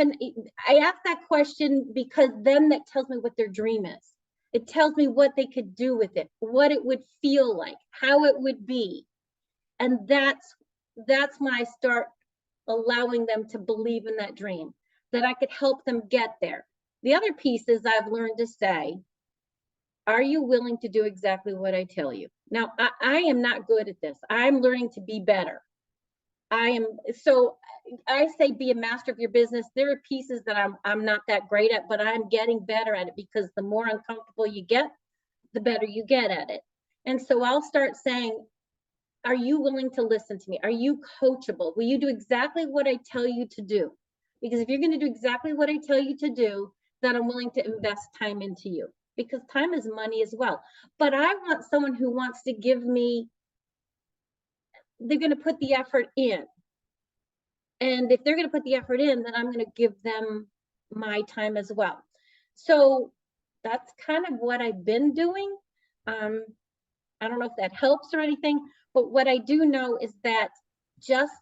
asked that question, because then that tells me what their dream is. It tells me what they could do with it, what it would feel like, how it would be. And that's when I start allowing them to believe in that dream, that I could help them get there. The other piece is I've learned to say, are you willing to do exactly what I tell you? Now, I am not good at this. I'm learning to be better. So I say be a master of your business. There are pieces that I'm not that great at, but I'm getting better at it, because the more uncomfortable you get, the better you get at it. And so I'll start saying, are you willing to listen to me? Are you coachable? Will you do exactly what I tell you to do? Because if you're going to do exactly what I tell you to do, then I'm willing to invest time into you, because time is money as well. But I want someone who wants to give me, they're going to put the effort in. And if they're going to put the effort in, then I'm going to give them my time as well. So that's kind of what I've been doing. I don't know if that helps or anything, but what I do know is that just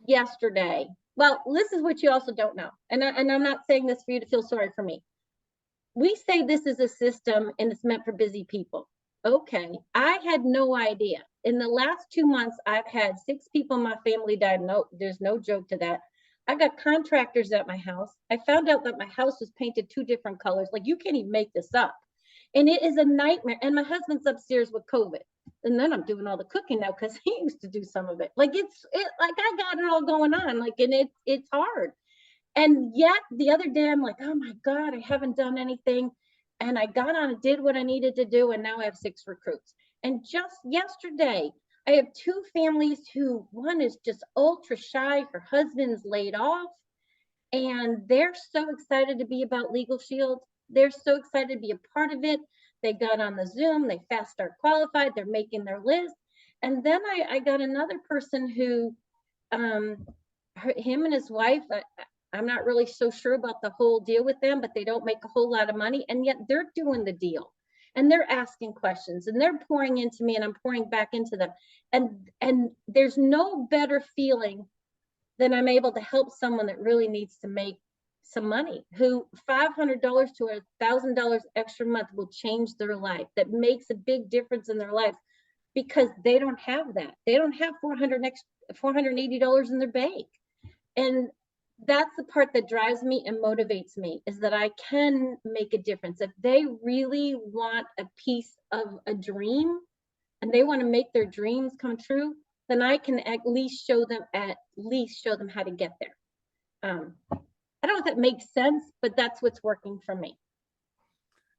yesterday, well, this is what you also don't know. And I'm not saying this for you to feel sorry for me. We say this is a system and it's meant for busy people. Okay, I had no idea. In the last 2 months, I've had 6 people in my family die. No, there's no joke to that. I got contractors at my house. I found out that my house was painted 2 different colors. Like, you can't even make this up. And it is a nightmare. And my husband's upstairs with COVID. And then I'm doing all the cooking now because he used to do some of it. Like, like I got it all going on. Like, and it's hard. And yet the other day I'm like, oh my God, I haven't done anything. And I got on and did what I needed to do. And now I have 6 recruits. And just yesterday, I have 2 families who, one is just ultra shy. Her husband's laid off. And they're so excited to be about Legal Shield. They're so excited to be a part of it. They got on the Zoom, they fast start qualified, they're making their list. And then I got another person who, him and his wife, I'm not really so sure about the whole deal with them, but they don't make a whole lot of money. And yet they're doing the deal. And they're asking questions and they're pouring into me and I'm pouring back into them. And there's no better feeling than I'm able to help someone that really needs to make some money, who $500 to $1,000 extra month will change their life. That makes a big difference in their life, because they don't have that. They don't have $480 in their bank. And that's the part that drives me and motivates me, is that I can make a difference. If they really want a piece of a dream and they want to make their dreams come true, then I can at least show them how to get there. I don't know if that makes sense, but that's what's working for me.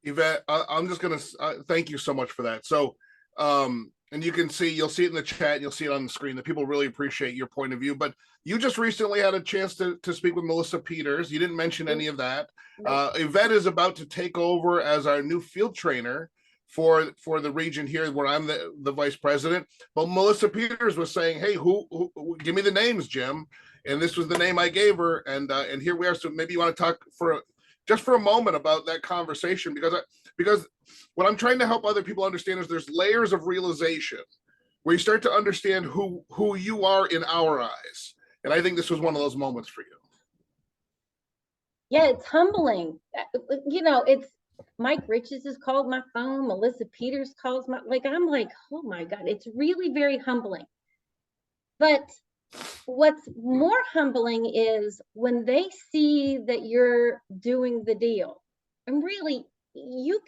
Yvette, I'm just going to thank you so much for that. So, and you'll see it in the chat, and you'll see it on the screen, that people really appreciate your point of view. But you just recently had a chance to speak with Melissa Peters. You didn't mention any of that. Yvette is about to take over as our new field trainer for the region here, where I'm the vice president. But Melissa Peters was saying, hey, who give me the names, Jim. And this was the name I gave her. And here we are. So maybe you want to talk for a moment about that conversation, because what I'm trying to help other people understand is there's layers of realization where you start to understand who you are in our eyes. And I think this was one of those moments for you. Yeah, it's humbling. You know, it's Mike Riches has called my phone. Melissa Peters calls I'm like, oh my God, it's really very humbling. But what's more humbling is when they see that you're doing the deal. And really, you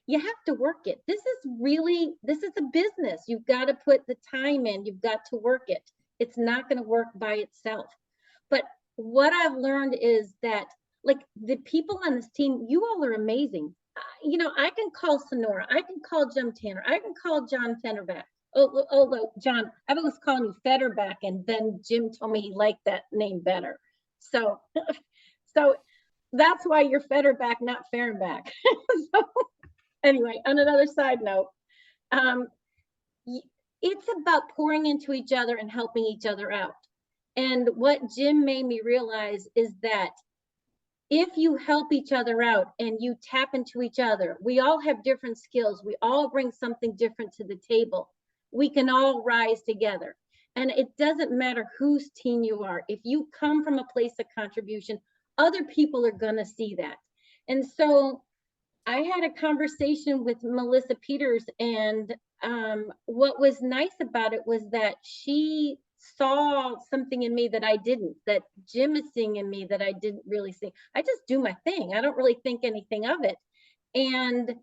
you have to work it. This is a business. You've got to put the time in, you've got to work it. It's not going to work by itself. But what I've learned is that, like, the people on this team, you all are amazing. I can call Sonora, I can call Jim Tanner, I can call John Fennerback. Although John, I was calling you Fetterback, and then Jim told me he liked that name better. So, so that's why you're Fetterback, not Fehrenbach. So, anyway, on another side note, it's about pouring into each other and helping each other out. And what Jim made me realize is that if you help each other out and you tap into each other, we all have different skills. We all bring something different to the table. We can all rise together. And it doesn't matter whose team you are. If you come from a place of contribution, other people are going to see that. And so I had a conversation with Melissa Peters, and what was nice about it was that she saw something in me that I didn't, that Jim is seeing in me that I didn't really see. I just do my thing. I don't really think anything of it. And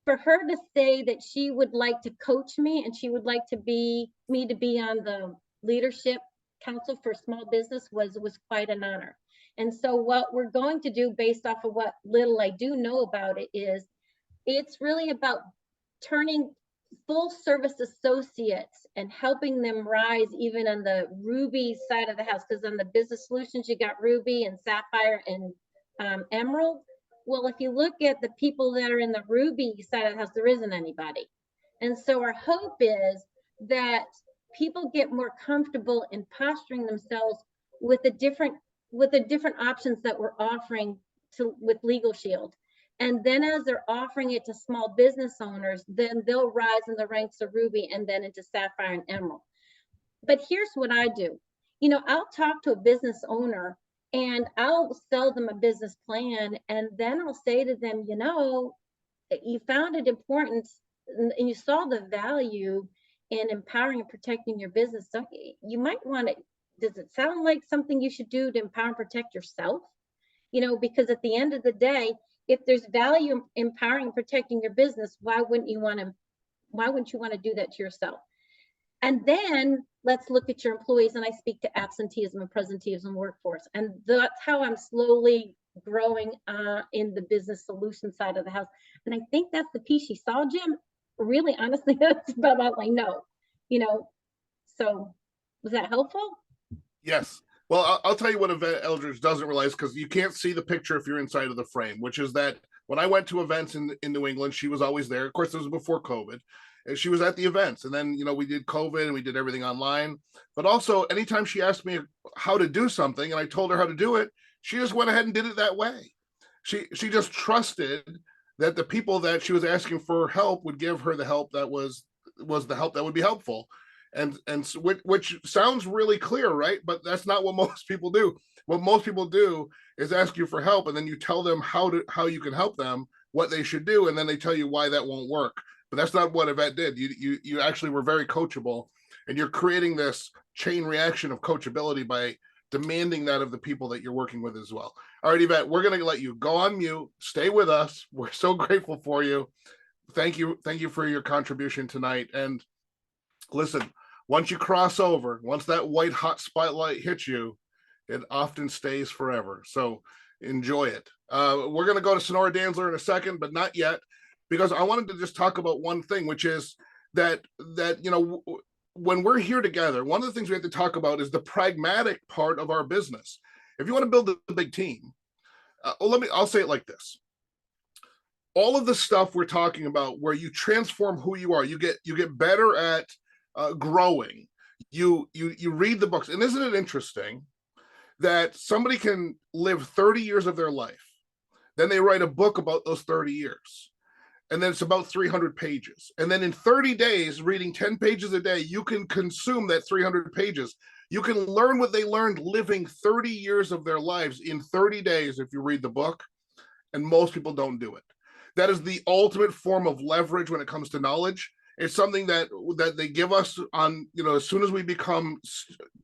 for her to say that she would like to coach me and she would like to be on the leadership council for small business was quite an honor. And so what we're going to do, based off of what little I do know about it, is it's really about turning full service associates and helping them rise even on the Ruby side of the house. Because on the business solutions, you got Ruby and Sapphire and Emerald. Well, if you look at the people that are in the Ruby side of the house, there isn't anybody. And so our hope is that people get more comfortable in posturing themselves with the different options that we're offering with Legal Shield. And then as they're offering it to small business owners, then they'll rise in the ranks of Ruby and then into Sapphire and Emerald. But here's what I do. I'll talk to a business owner and I'll sell them a business plan. And then I'll say to them, you found it important and you saw the value in empowering and protecting your business. So you might want to, does it sound like something you should do to empower and protect yourself? Because at the end of the day, if there's value in empowering and protecting your business, why wouldn't you want to do that to yourself? And then let's look at your employees, and I speak to absenteeism and presenteeism workforce. And that's how I'm slowly growing in the business solution side of the house. And I think that's the piece you saw, Jim. Really, honestly, that's about all I know. So was that helpful? Yes. Well, I'll tell you what Yvette Eldridge doesn't realize, because you can't see the picture if you're inside of the frame, which is that when I went to events in New England, she was always there. Of course, this was before COVID. And she was at the events. And then, we did COVID and we did everything online. But also, anytime she asked me how to do something and I told her how to do it, she just went ahead and did it that way. She just trusted that the people that she was asking for help would give her the help that was the help that would be helpful. And which sounds really clear, right? But that's not what most people do. What most people do is ask you for help, and then you tell them how you can help them, what they should do, and then they tell you why that won't work. But that's not what Yvette did. You actually were very coachable, and you're creating this chain reaction of coachability by demanding that of the people that you're working with as well. All right, Yvette, we're going to let you go on mute. Stay with us. We're so grateful for you. Thank you for your contribution tonight. And listen, once you cross over, once that white hot spotlight hits you, it often stays forever. So enjoy it. We're going to go to Sonora Danzler in a second, but not yet, because I wanted to just talk about one thing, which is that when we're here together, one of the things we have to talk about is the pragmatic part of our business. If you want to build a big team, I'll say it like this. All of the stuff we're talking about, where you transform who you are, you get better at growing. You read the books, and isn't it interesting that somebody can live 30 years of their life, then they write a book about those 30 years, and then it's about 300 pages, and then in 30 days, reading 10 pages a day, you can consume that 300 pages. You can learn what they learned living 30 years of their lives in 30 days if you read the book, and most people don't do it. That is the ultimate form of leverage when it comes to knowledge. It's something that they give us on, as soon as we become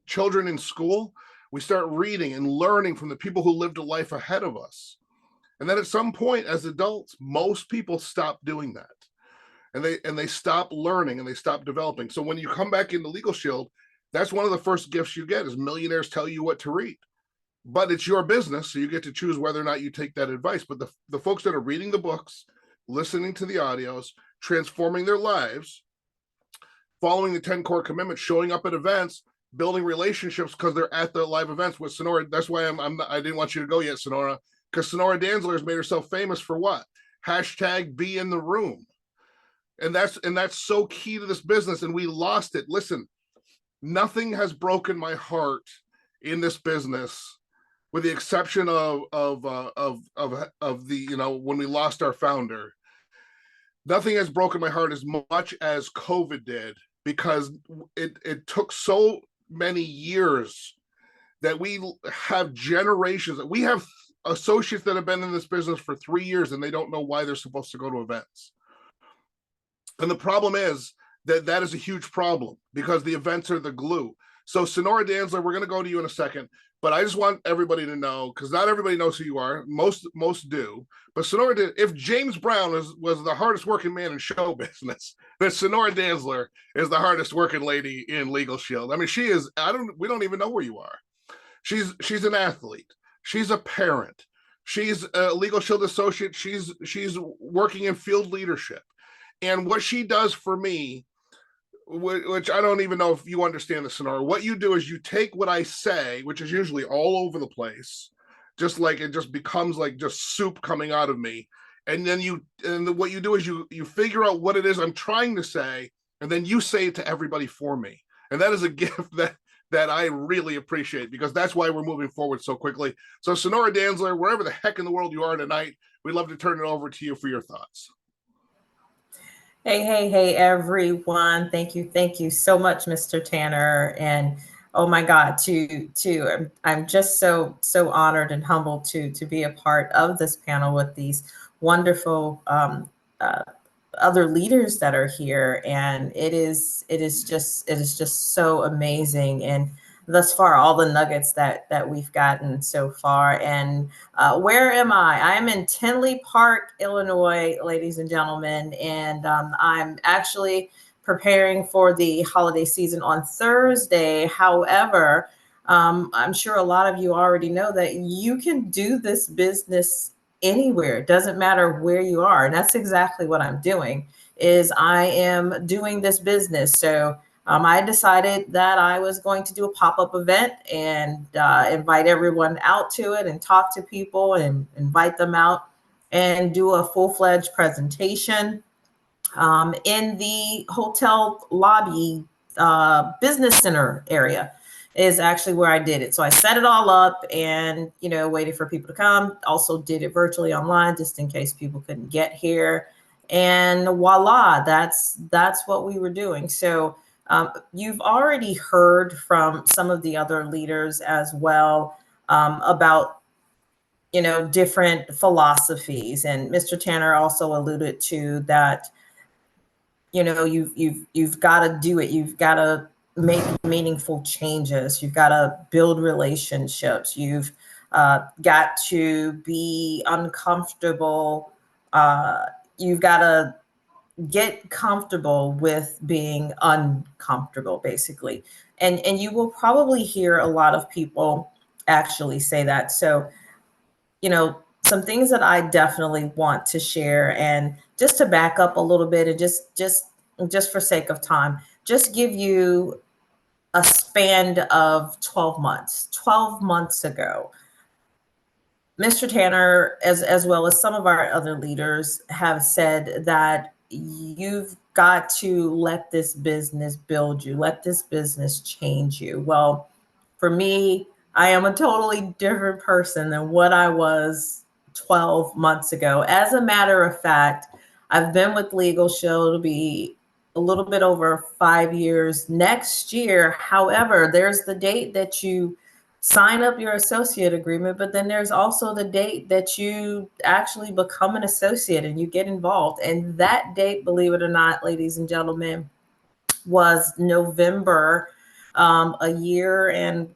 children in school, we start reading and learning from the people who lived a life ahead of us. And then at some point as adults, most people stop doing that. And they stop learning and they stop developing. So when you come back into Legal Shield, that's one of the first gifts you get is millionaires tell you what to read. But it's your business, so you get to choose whether or not you take that advice. But the folks that are reading the books, listening to the audios, transforming their lives, following the 10 core commitments, showing up at events, building relationships because they're at the live events with Sonora. That's why I didn't want you to go yet, Sonora, because Sonora Danzler has made herself famous for what? Hashtag be in the room. And that's so key to this business. And we lost it. Listen, nothing has broken my heart in this business, with the exception of the, when we lost our founder. Nothing has broken my heart as much as COVID did, because it took so many years that we have generations. We have associates that have been in this business for 3 years and they don't know why they're supposed to go to events. And the problem is that is a huge problem, because the events are the glue. So Sonora Danzler, we're going to go to you in a second, but I just want everybody to know, because not everybody knows who you are. Most do. But Sonora, if James Brown was the hardest working man in show business, then Sonora Danzler is the hardest working lady in Legal Shield. I mean, she is. We don't even know where you are. She's an athlete. She's a parent. She's a Legal Shield associate. She's working in field leadership. And what she does for me, which I don't even know if you understand the scenario, what you do is you take what I say, which is usually all over the place, just like it just becomes like just soup coming out of me. And then what you do is you figure out what it is I'm trying to say, and then you say it to everybody for me. And that is a gift that I really appreciate, because that's why we're moving forward so quickly. So Sonora Danzler, wherever the heck in the world you are tonight, we'd love to turn it over to you for your thoughts. Hey, everyone. Thank you so much, Mr. Tanner. And oh my God, I'm just so honored and humbled to be a part of this panel with these wonderful other leaders that are here. And it is just so amazing. And thus far, all the nuggets that we've gotten so far. And where am I? I'm in Tinley Park, Illinois, ladies and gentlemen. And I'm actually preparing for the holiday season on Thursday. However, I'm sure a lot of you already know that you can do this business anywhere. It doesn't matter where you are. And that's exactly what I'm doing, is I am doing this business. So I decided that I was going to do a pop-up event and invite everyone out to it and talk to people and invite them out and do a full-fledged presentation in the hotel lobby business center area is actually where I did it. So I set it all up and, waited for people to come. Also did it virtually online just in case people couldn't get here. And voila, that's what we were doing. So you've already heard from some of the other leaders as well about, different philosophies. And Mr. Tanner also alluded to that, you've got to do it. You've got to make meaningful changes. You've got to build relationships. You've got to be uncomfortable. You've got to get comfortable with being uncomfortable, basically. And you will probably hear a lot of people actually say that. So, some things that I definitely want to share, and just to back up a little bit and just for sake of time, just give you a span of 12 months. 12 months ago, Mr. Tanner, as well as some of our other leaders, have said that you've got to let this business build you, let this business change you. Well, for me, I am a totally different person than what I was 12 months ago. As a matter of fact, I've been with Legal Shield to be a little bit over 5 years next year. However, there's the date that you sign up your associate agreement, but then there's also the date that you actually become an associate and you get involved. And that date, believe it or not, ladies and gentlemen, was November, a year and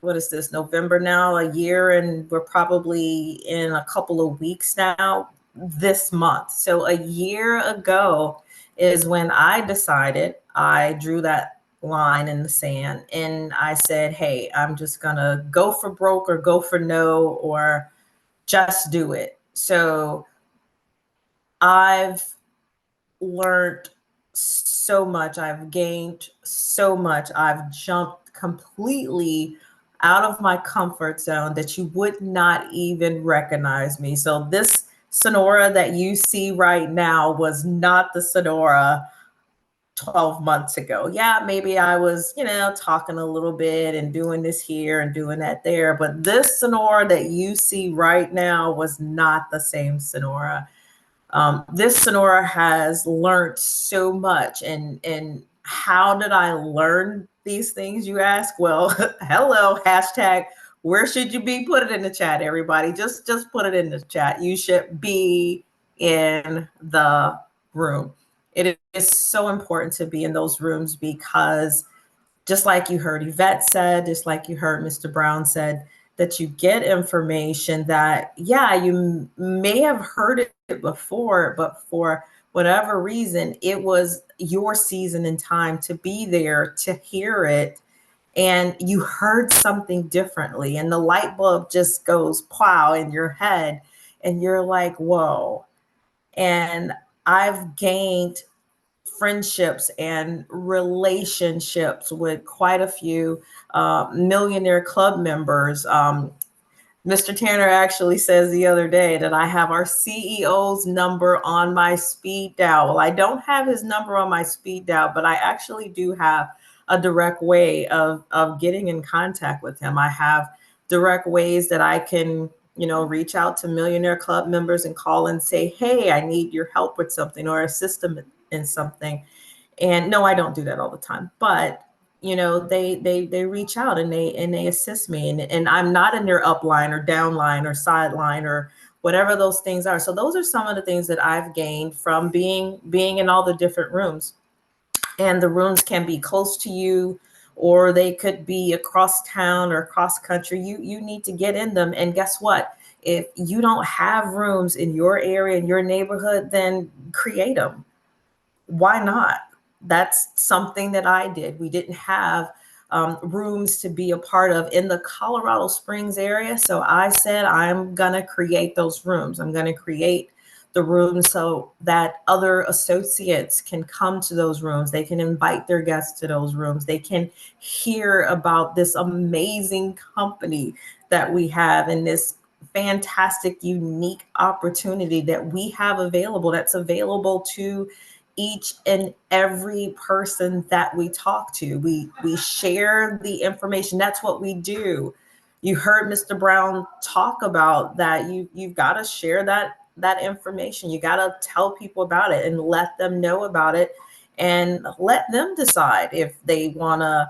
what is this, November now, a year, and we're probably in a couple of weeks now this month. So a year ago is when I decided, I drew that line in the sand and I said, hey, I'm just gonna go for broke or go for no or just do it. So I've learned so much. I've gained so much. I've jumped completely out of my comfort zone that you would not even recognize me. So this Sonora that you see right now was not the Sonora 12 months ago. Yeah, maybe I was, talking a little bit and doing this here and doing that there, but this Sonora that you see right now was not the same Sonora. This Sonora has learned so much. And how did I learn these things, you ask? Well, hello, hashtag, where should you be? Put it in the chat, everybody. Just put it in the chat. You should be in the room. It is so important to be in those rooms because just like you heard Yvette said, just like you heard Mr. Brown said, that you get information that, yeah, you may have heard it before, but for whatever reason, it was your season and time to be there to hear it. And you heard something differently, and the light bulb just goes pow in your head, and you're like, whoa. And I've gained friendships and relationships with quite a few Millionaire Club members. Mr. Tanner actually says the other day that I have our CEO's number on my speed dial. Well, I don't have his number on my speed dial, but I actually do have a direct way of getting in contact with him. I have direct ways that I can, reach out to Millionaire Club members and call and say, hey, I need your help with something or assist them in something. And no, I don't do that all the time, but they reach out and they assist me, and I'm not in their upline or downline or sideline or whatever those things are. So those are some of the things that I've gained from being in all the different rooms. And the rooms can be close to you, or they could be across town or across country. You need to get in them. And guess what? If you don't have rooms in your area, in your neighborhood, then create them. Why not? That's something that I did. We didn't have rooms to be a part of in the Colorado Springs area. So I said, I'm going to create those rooms. I'm going to create the rooms so that other associates can come to those rooms. They can invite their guests to those rooms. They can hear about this amazing company that we have and this fantastic, unique opportunity that we have available, that's available to each and every person that we talk to. We share the information. That's what we do. You heard Mr. Brown talk about that. You've got to share that information. You got to tell people about it and let them know about it and let them decide if they want to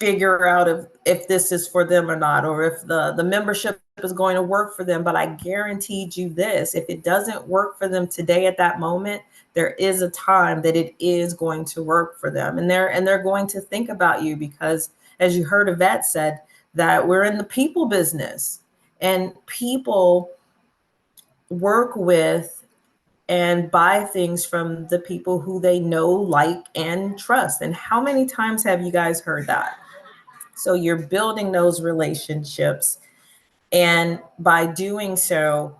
figure out if this is for them or not, or if the membership is going to work for them. But I guaranteed you this, if it doesn't work for them today at that moment, there is a time that it is going to work for them. And they're going to think about you because, as you heard Yvette said, that we're in the people business and people work with and buy things from the people who they know, like, and trust. And how many times have you guys heard that? So you're building those relationships. And by doing so,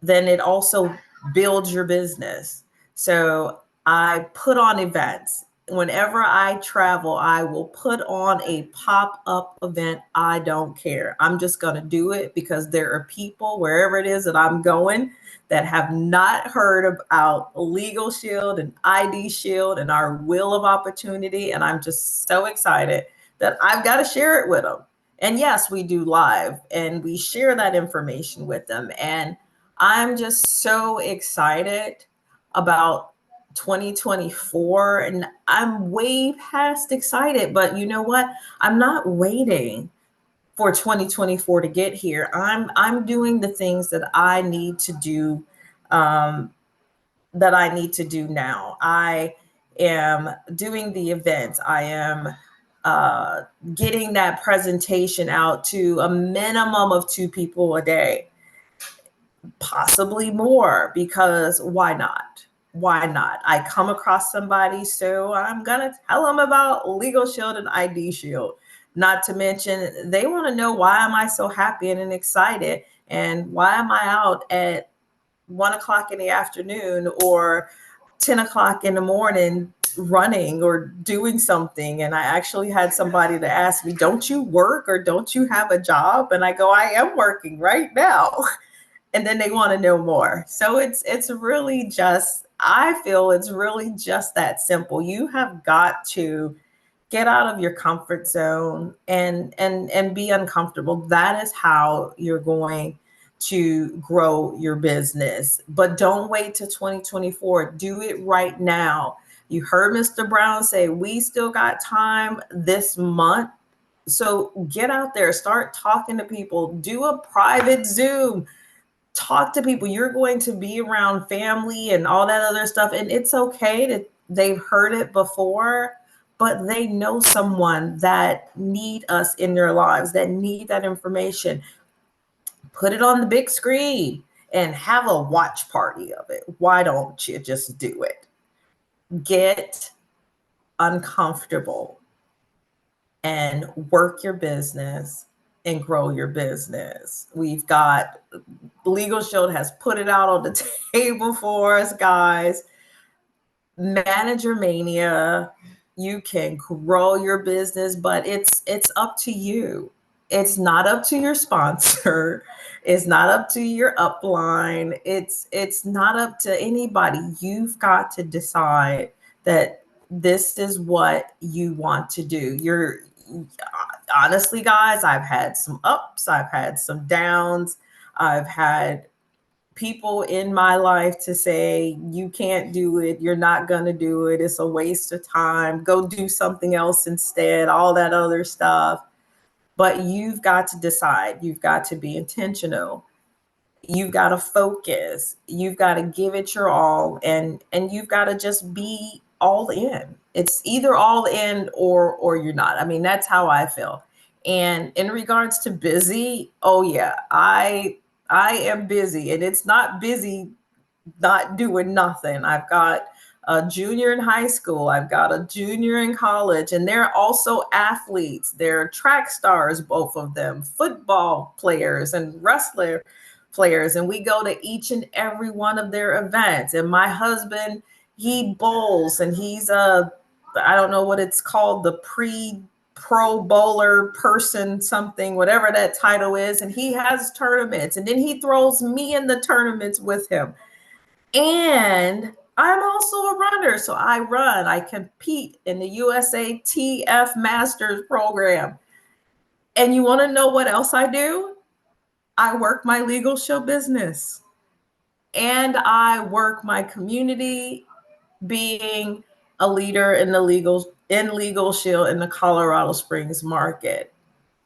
then it also builds your business. So I put on events. Whenever I travel, I will put on a pop-up event. I don't care. I'm just going to do it because there are people wherever it is that I'm going that have not heard about Legal Shield and ID Shield and our Wheel of Opportunity. And I'm just so excited that I've got to share it with them. And yes, we do live and we share that information with them. And I'm just so excited about 2024, and I'm way past excited, but you know what? I'm not waiting for 2024 to get here. I'm doing the things that I need to do, now. I am doing the events. I am getting that presentation out to a minimum of 2 people a day, possibly more, because why not? Why not? I come across somebody, so I'm gonna tell them about Legal Shield and ID Shield. Not to mention, they want to know, why am I so happy and excited, and why am I out at 1 o'clock in the afternoon or 10 o'clock in the morning running or doing something? And I actually had somebody to ask me, don't you work or don't you have a job? And I go, I am working right now. And then they want to know more. So it's really just, I feel it's really just that simple. You have got to get out of your comfort zone and be uncomfortable. That is how you're going to grow your business. But don't wait till 2024. Do it right now. You heard Mr. Brown say, we still got time this month. So get out there, start talking to people, do a private Zoom, talk to people. You're going to be around family and all that other stuff. And it's okay that they've heard it before, but they know someone that need us in their lives, that need that information. Put it on the big screen and have a watch party of it. Why don't you just do it? Get uncomfortable and work your business and grow your business. We've got, Legal Shield has put it out on the table for us, guys. Manager Mania, you can grow your business, but it's up to you. It's not up to your sponsor. It's not up to your upline. It's not up to anybody. You've got to decide that this is what you want to do. You're honestly, guys, I've had some ups, I've had some downs. I've had people in my life to say, you can't do it, you're not going to do it, it's a waste of time, go do something else instead, all that other stuff. But you've got to decide, you've got to be intentional, you've got to focus, you've got to give it your all, and you've got to just be all in. It's either all in or you're not. I mean, that's how I feel. And in regards to busy, oh yeah, I am busy, and it's not busy not doing nothing. I've got a junior in high school, I've got a junior in college, and they're also athletes. They're track stars, both of them, football players and wrestler players, and we go to each and every one of their events. And my husband, he bowls, and he's I don't know what it's called, the pro bowler person, something, whatever that title is. And he has tournaments, and then he throws me in the tournaments with him. And I'm also a runner. So I compete in the USATF Masters program. And you want to know what else I do? I work my Legal Shield business, and I work my community, being a leader in the Legal Shield in the Colorado Springs market.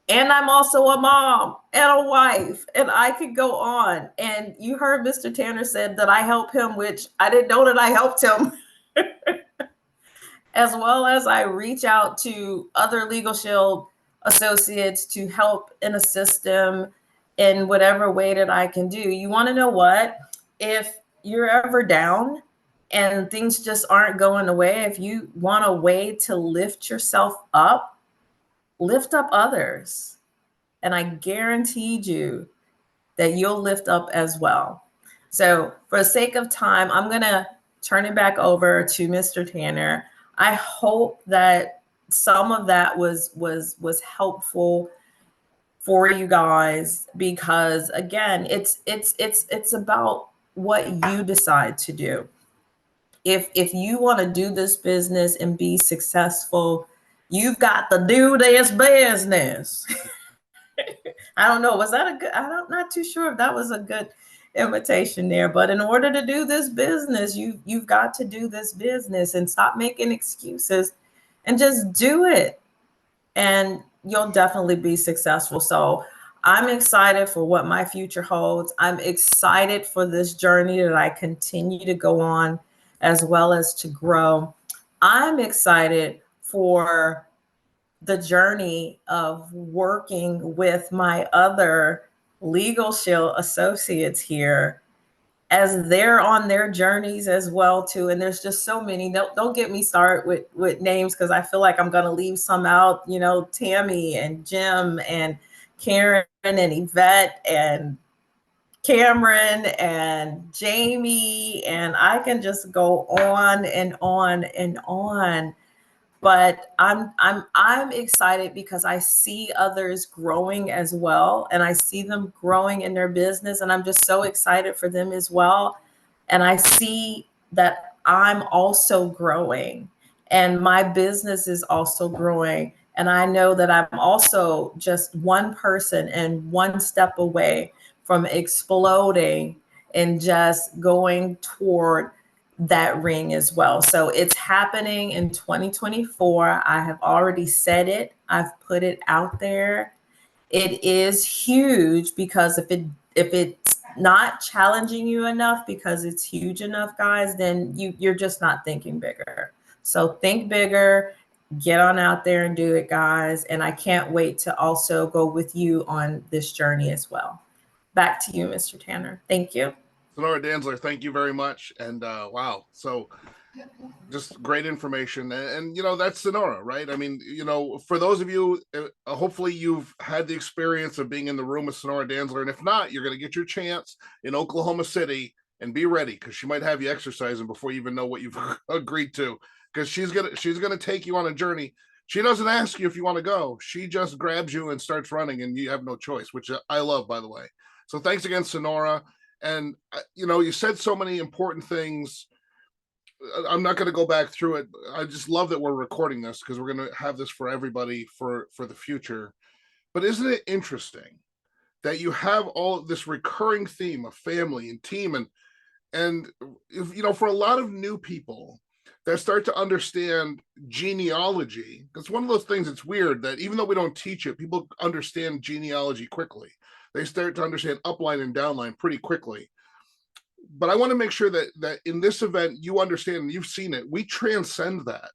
And I'm also a mom and a wife, and I could go on. And you heard Mr. Tanner said that I help him, which I didn't know that I helped him. As well as I reach out to other Legal Shield associates to help and assist them in whatever way that I can do. You want to know what? If you're ever down and things just aren't going away, if you want a way to lift yourself up, lift up others. And I guaranteed you that you'll lift up as well. So for the sake of time, I'm going to turn it back over to Mr. Tanner. I hope that some of that was helpful for you guys, because again, it's about what you decide to do. If you want to do this business and be successful, you've got to do this business. I don't know. Was that a good? Not too sure if that was a good invitation there. But in order to do this business, you've got to do this business and stop making excuses and just do it. And you'll definitely be successful. So I'm excited for what my future holds. I'm excited for this journey that I continue to go on, as well as to grow. I'm excited for the journey of working with my other Legal Shield associates here as they're on their journeys as well too. And there's just so many. Don't get me started with names, because I feel like I'm going to leave some out. You know, Tammy and Jim and Karen and Yvette and Cameron and Jamie, and I can just go on and on and on. But I'm excited because I see others growing as well, and I see them growing in their business, and I'm just so excited for them as well. And I see that I'm also growing, and my business is also growing, and I know that I'm also just one person and one step away from exploding and just going toward that ring as well. So it's happening in 2024. I have already said it. I've put it out there. It is huge, because if it's not challenging you enough because it's huge enough, guys, then you're just not thinking bigger. So think bigger, get on out there and do it, guys. And I can't wait to also go with you on this journey as well. Back to you, Mr. Tanner. Thank you. Sonora Danzler, thank you very much. And wow, so just great information. And you know, that's Sonora, right? I mean, you know, for those of you, hopefully you've had the experience of being in the room with Sonora Danzler. And if not, you're going to get your chance in Oklahoma City, and be ready, because she might have you exercising before you even know what you've agreed to, because she's gonna take you on a journey. She doesn't ask you if you want to go. She just grabs you and starts running, and you have no choice, which I love, by the way. So thanks again, Sonora. And you know, you said so many important things. I'm not going to go back through it. I just love that we're recording this, because we're going to have this for everybody for the future. But isn't it interesting that you have all this recurring theme of family and team, and if, you know, for a lot of new people that start to understand genealogy, it's one of those things. It's weird that even though we don't teach it, people understand genealogy quickly. They start to understand upline and downline pretty quickly. But I want to make sure that in this event, you understand, and you've seen it, we transcend that,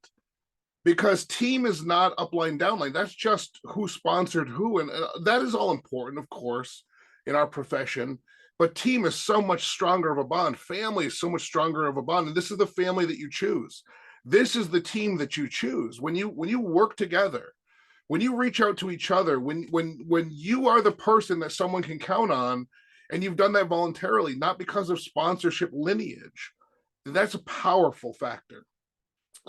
because team is not upline, downline. That's just who sponsored who. And that is all important, of course, in our profession. But team is so much stronger of a bond. Family is so much stronger of a bond. And this is the family that you choose. This is the team that you choose. When you work together, when you reach out to each other, when you are the person that someone can count on, and you've done that voluntarily, not because of sponsorship lineage, that's a powerful factor.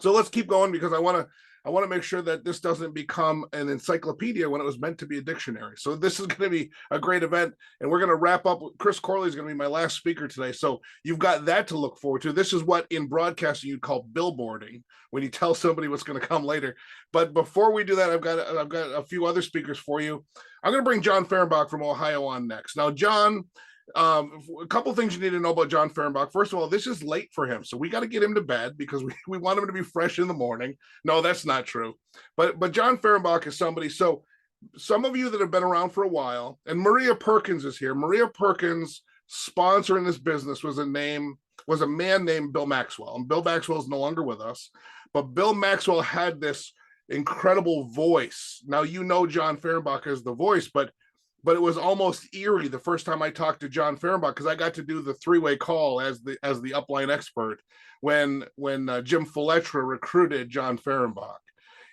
So let's keep going, because I want to make sure that this doesn't become an encyclopedia when it was meant to be a dictionary. So this is going to be a great event, and we're going to wrap up. Chris Corley is going to be my last speaker today. So you've got that to look forward to. This is what in broadcasting you'd call billboarding, when you tell somebody what's going to come later. But before we do that, I've got a few other speakers for you. I'm going to bring John Fehrenbach from Ohio on next. Now, John, a couple things you need to know about John Fehrenbach. First of all, this is late for him, so we got to get him to bed, because we want him to be fresh in the morning. No, that's not true. But John Fehrenbach is somebody. So some of you that have been around for a while, and Maria Perkins is here. Maria Perkins' sponsor in this business was a man named Bill Maxwell, and Bill Maxwell is no longer with us. But Bill Maxwell had this incredible voice. Now, you know John Fehrenbach as the voice, but it was almost eerie the first time I talked to John Fehrenbach, because I got to do the three-way call as the upline expert when Jim Fletcher recruited John Fehrenbach.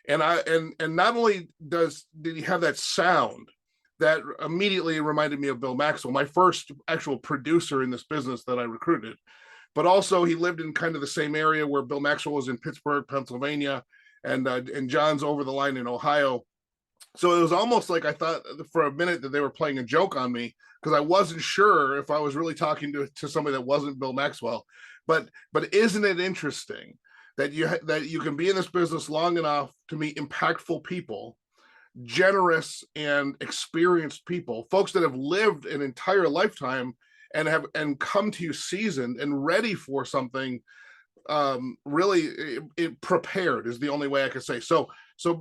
And not only did he have that sound that immediately reminded me of Bill Maxwell, my first actual producer in this business that I recruited, but also he lived in kind of the same area where Bill Maxwell was, in Pittsburgh, Pennsylvania, and John's over the line in Ohio. So it was almost like I thought for a minute that they were playing a joke on me, because I wasn't sure if I was really talking to somebody that wasn't Bill Maxwell. But isn't it interesting that you can be in this business long enough to meet impactful people, generous and experienced people, folks that have lived an entire lifetime and come to you seasoned and ready for something. Really, it prepared is the only way I could say. So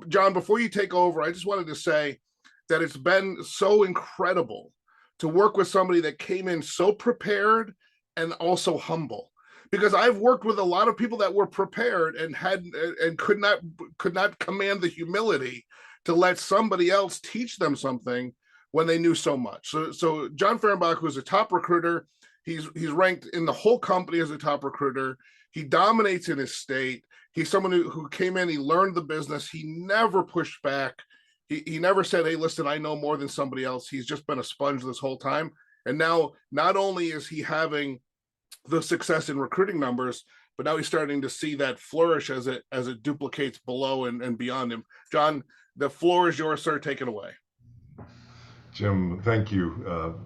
John, before you take over, I just wanted to say that it's been so incredible to work with somebody that came in so prepared and also humble, because I've worked with a lot of people that were prepared and could not command the humility to let somebody else teach them something when they knew so much. So John Fehrenbach was a top recruiter. He's ranked in the whole company as a top recruiter. He dominates in his state. He's someone who came in, he learned the business. He never pushed back. He never said, hey, listen, I know more than somebody else. He's just been a sponge this whole time. And now not only is he having the success in recruiting numbers, but now he's starting to see that flourish as it duplicates below and beyond him. John, the floor is yours, sir. Take it away. Jim, thank you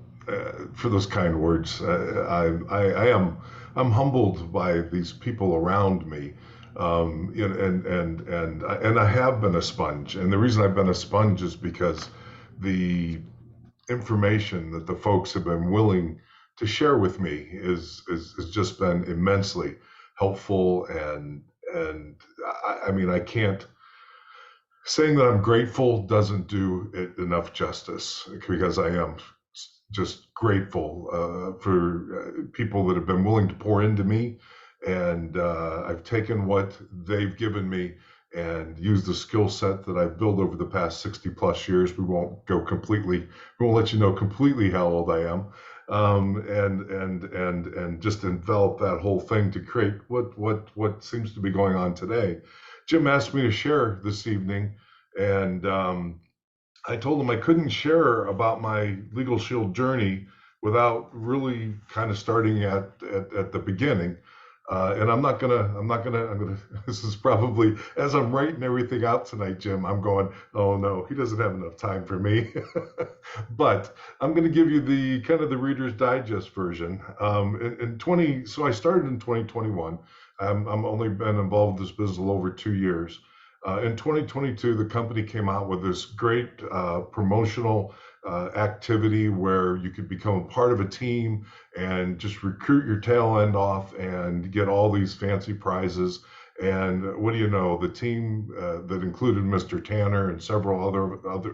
for those kind words. I'm humbled by these people around me, and I have been a sponge. And the reason I've been a sponge is because the information that the folks have been willing to share with me is just been immensely helpful. And I mean, I can't. Saying that I'm grateful doesn't do it enough justice, because I am just grateful for people that have been willing to pour into me, and I've taken what they've given me and used the skill set that I've built over the past 60 plus years. We won't let you know completely how old I am, and just envelop that whole thing to create what seems to be going on today. Jim asked me to share this evening, and I told him I couldn't share about my Legal Shield journey without really kind of starting at the beginning. And I'm gonna, this is probably, as I'm writing everything out tonight, Jim, I'm going, oh no, he doesn't have enough time for me. But I'm gonna give you the kind of the Reader's Digest version. So I started in 2021. I'm only been involved in this business a little over 2 years. In 2022, the company came out with this great promotional activity where you could become a part of a team and just recruit your tail end off and get all these fancy prizes. And what do you know, the team that included Mr. Tanner and several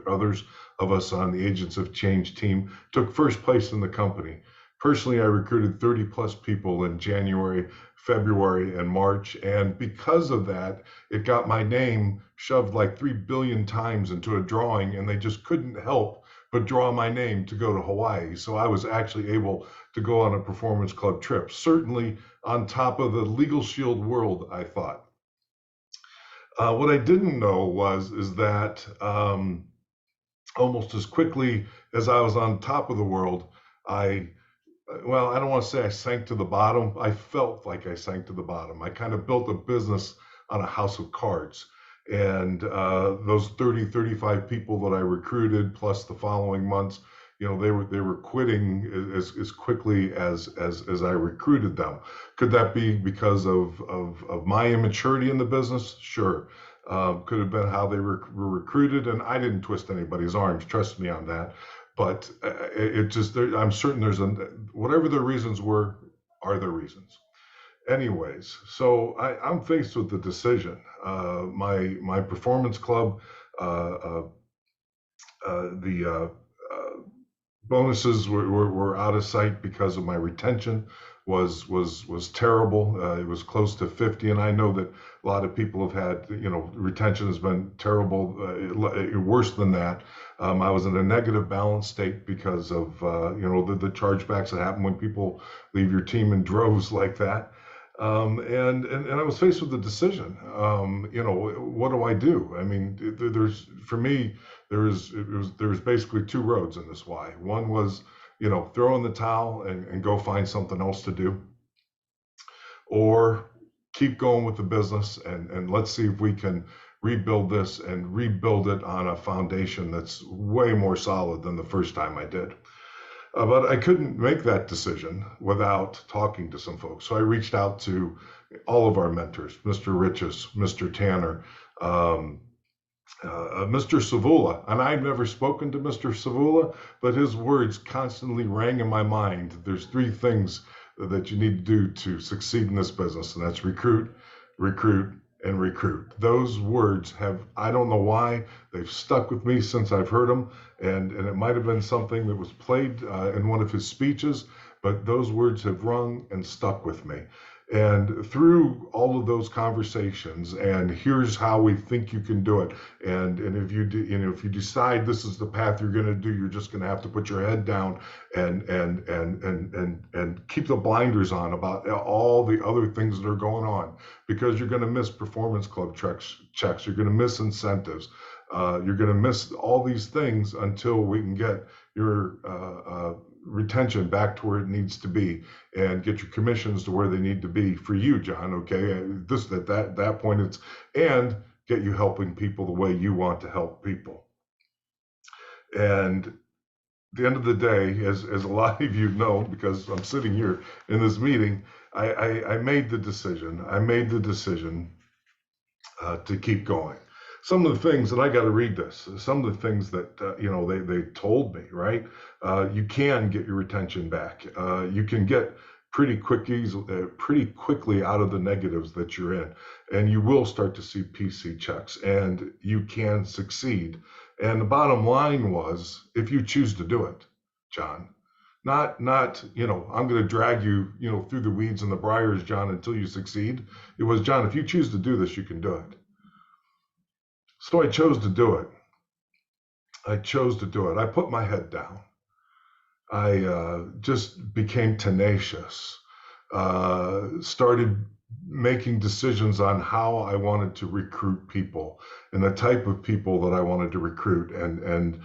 others of us on the Agents of Change team took first place in the company. Personally, I recruited 30 plus people in January, February, and March. And because of that, it got my name shoved like 3 billion times into a drawing, and they just couldn't help but draw my name to go to Hawaii. So I was actually able to go on a Performance Club trip, certainly on top of the Legal Shield world, I thought. What I didn't know is that almost as quickly as I was on top of the world, I don't want to say I sank to the bottom. I felt like I sank to the bottom. I kind of built a business on a house of cards. And those 30, 35 people that I recruited, plus the following months, they were quitting as quickly as I recruited them. Could that be because of my immaturity in the business? Sure. Could have been how they were recruited, and I didn't twist anybody's arms. Trust me on that. But I'm certain whatever the reasons were, are the reasons. Anyways, so I'm faced with the decision. My Performance Club, the bonuses were out of sight because of my retention was terrible. It was close to 50, and I know that a lot of people have had, retention has been terrible, worse than that. I was in a negative balance state because of the chargebacks that happen when people leave your team in droves like that. And I was faced with the decision. What do I do? I mean, there was basically two roads in this why. One was, throw in the towel and go find something else to do, or keep going with the business and let's see if we can rebuild this and rebuild it on a foundation that's way more solid than the first time I did. But I couldn't make that decision without talking to some folks. So I reached out to all of our mentors, Mr. Riches, Mr. Tanner, Mr. Savula. And I've never spoken to Mr. Savula, but his words constantly rang in my mind. There's 3 things that you need to do to succeed in this business, and that's recruit, recruit, and recruit. Those words I don't know why, they've stuck with me since I've heard them, and it might have been something that was played in one of his speeches, but those words have rung and stuck with me. And through all of those conversations, and here's how we think you can do it, and if you do, if you decide this is the path you're going to do, you're just going to have to put your head down and keep the blinders on about all the other things that are going on, because you're going to miss performance club checks, you're going to miss incentives, you're going to miss all these things until we can get your retention back to where it needs to be, and get your commissions to where they need to be for you, John. Okay, this at that point, it's, and get you helping people the way you want to help people. And at the end of the day, as a lot of you know, because I'm sitting here in this meeting, I made the decision. I made the decision to keep going. Some of the things, and I got to read this, some of the things that, they told me, right? You can get your retention back. You can get pretty quickly out of the negatives that you're in, and you will start to see PC checks, and you can succeed. And the bottom line was, if you choose to do it, John, not, I'm going to drag you, through the weeds and the briars, John, until you succeed. It was, John, if you choose to do this, you can do it. So I chose to do it. I put my head down. I just became tenacious, started making decisions on how I wanted to recruit people and the type of people that I wanted to recruit, and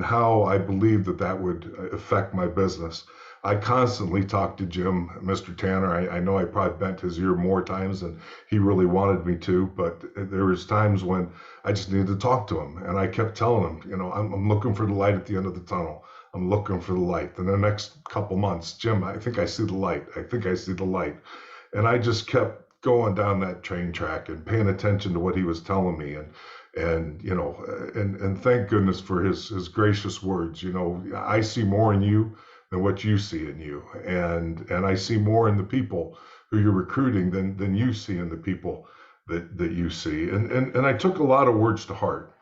how I believed that would affect my business. I constantly talked to Jim, Mr. Tanner. I know I probably bent his ear more times than he really wanted me to, but there was times when I just needed to talk to him, and I kept telling him, I'm looking for the light at the end of the tunnel. I'm looking for the light. And the next couple months, Jim, I think I see the light. I think I see the light. And I just kept going down that train track and paying attention to what he was telling me, and thank goodness for his gracious words. I see more in you than what you see in you, and I see more in the people who you're recruiting than you see in the people that you see. And I took a lot of words to heart.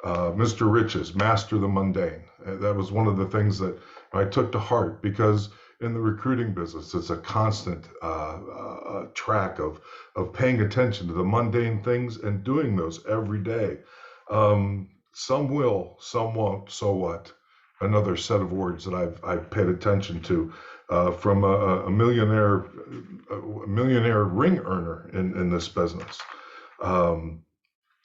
Mr. Riches, master the mundane. That was one of the things that I took to heart, because in the recruiting business, it's a constant track of paying attention to the mundane things and doing those every day. Some will, some won't. So what? Another set of words that I've paid attention to from a millionaire ring earner in this business.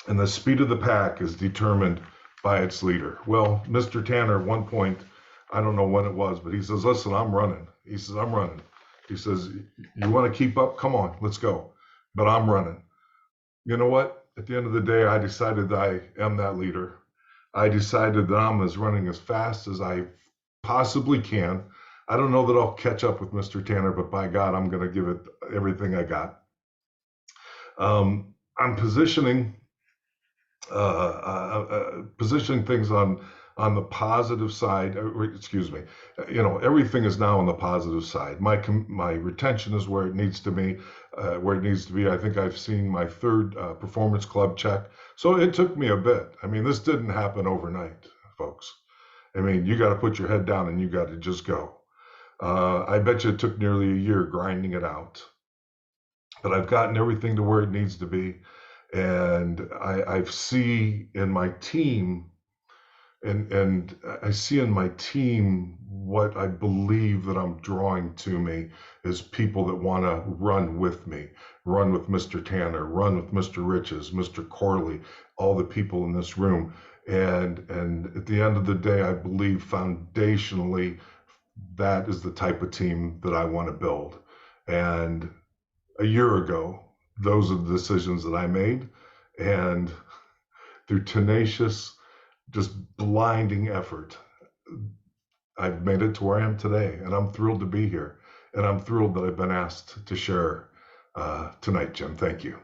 And the speed of the pack is determined by its leader. Well, Mr. Tanner, at one point, I don't know when it was, but he says, listen, I'm running. He says, I'm running. He says, you want to keep up? Come on, let's go. But I'm running. You know what? At the end of the day, I decided that I am that leader. I decided that I'm running as fast as I possibly can. I don't know that I'll catch up with Mr. Tanner, but by God, I'm going to give it everything I got. I'm positioning things on the positive side. Excuse me. Everything is now on the positive side. My retention is where it needs to be. I think I've seen my third performance club check. So it took me a bit. This didn't happen overnight, folks. You got to put your head down and you got to just go. I bet you it took nearly a year grinding it out. But I've gotten everything to where it needs to be. And I see in my team, and I see in my team what I believe that I'm drawing to me is people that want to run with me, run with Mr. Tanner, run with Mr. Riches, Mr. Corley, all the people in this room. And at the end of the day, I believe foundationally that is the type of team that I want to build. And a year ago, those are the decisions that I made, and through tenacious, just blinding effort, I've made it to where I am today, and I'm thrilled to be here, and I'm thrilled that I've been asked to share tonight, Jim. Thank you.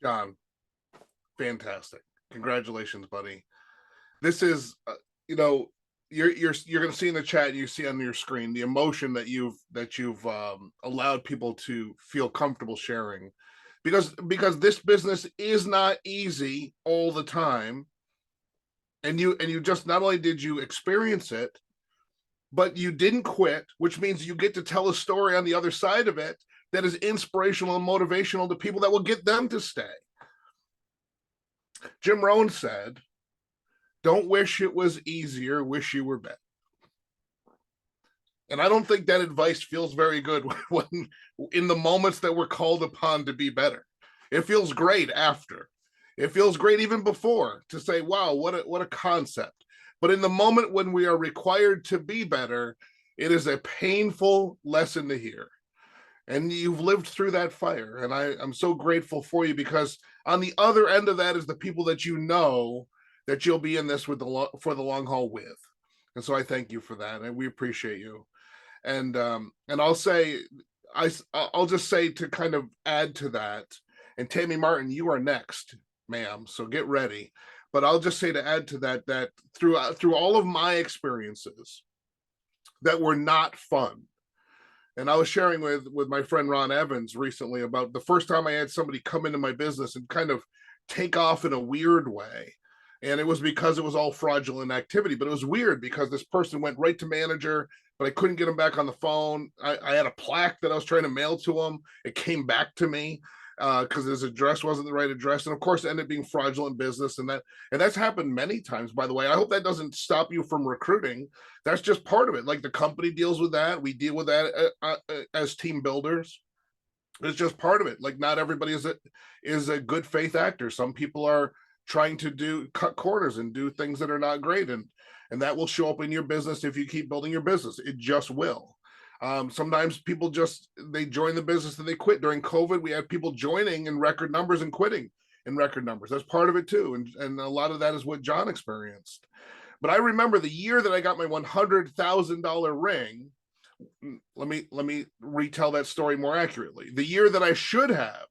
John, fantastic. Congratulations, buddy. This is, you're going to see in the chat, you see on your screen the emotion that you've allowed people to feel comfortable sharing, because this business is not easy all the time, and you just, not only did you experience it, but you didn't quit, which means you get to tell a story on the other side of it that is inspirational and motivational to people that will get them to stay. Jim Rohn said, "Don't wish it was easier, wish you were better." And I don't think that advice feels very good when in the moments that we're called upon to be better. It feels great after. It feels great even before to say, wow, what a concept. But in the moment when we are required to be better, it is a painful lesson to hear. And you've lived through that fire. And I'm so grateful for you, because on the other end of that is the people that you know that you'll be in this with for the long haul with. And so I thank you for that. And we appreciate you. And I'll say, I'll just say to kind of add to that, and Tammy Martin, you are next, ma'am. So get ready. But I'll just say to add to that, that through all of my experiences that were not fun. And I was sharing with my friend Ron Evans recently about the first time I had somebody come into my business and kind of take off in a weird way. And it was because it was all fraudulent activity, but it was weird because this person went right to manager, but I couldn't get him back on the phone. I had a plaque that I was trying to mail to him. It came back to me because his address wasn't the right address. And of course, it ended up being fraudulent business. And that's happened many times, by the way. I hope that doesn't stop you from recruiting. That's just part of it. Like the company deals with that. We deal with that as team builders. It's just part of it. Like not everybody is a good faith actor. Some people are trying to cut corners and do things that are not great. And that will show up in your business if you keep building your business. It just will. Sometimes people they join the business and they quit. During COVID, we had people joining in record numbers and quitting in record numbers. That's part of it too. And a lot of that is what John experienced. But I remember the year that I got my $100,000 ring. Let me retell that story more accurately. The year that I should have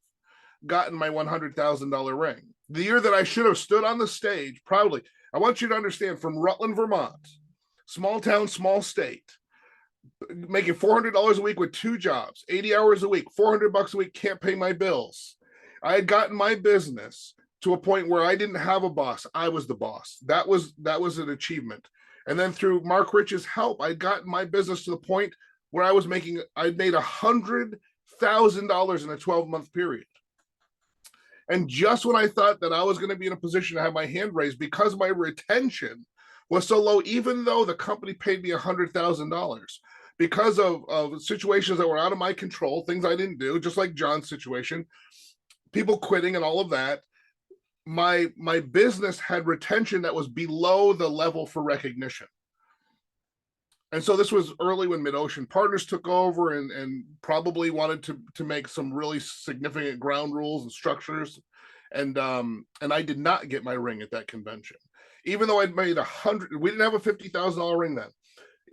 gotten my $100,000 ring, the year that I should have stood on the stage proudly. I want you to understand, from Rutland, Vermont, small town, small state, making $400 a week with 2 jobs, 80 hours a week, $400 a week, can't pay my bills. I had gotten my business to a point where I didn't have a boss. I was the boss. That was an achievement. And then through Mark Rich's help, I'd gotten my business to the point where I'd made $100,000 in a 12-month period. And just when I thought that I was going to be in a position to have my hand raised, because my retention was so low, even though the company paid me $100,000, because of situations that were out of my control, things I didn't do, just like John's situation, people quitting and all of that, my business had retention that was below the level for recognition. And so this was early when MidOcean Partners took over and probably wanted to make some really significant ground rules and structures. And I did not get my ring at that convention, even though I'd made we didn't have a $50,000 ring then.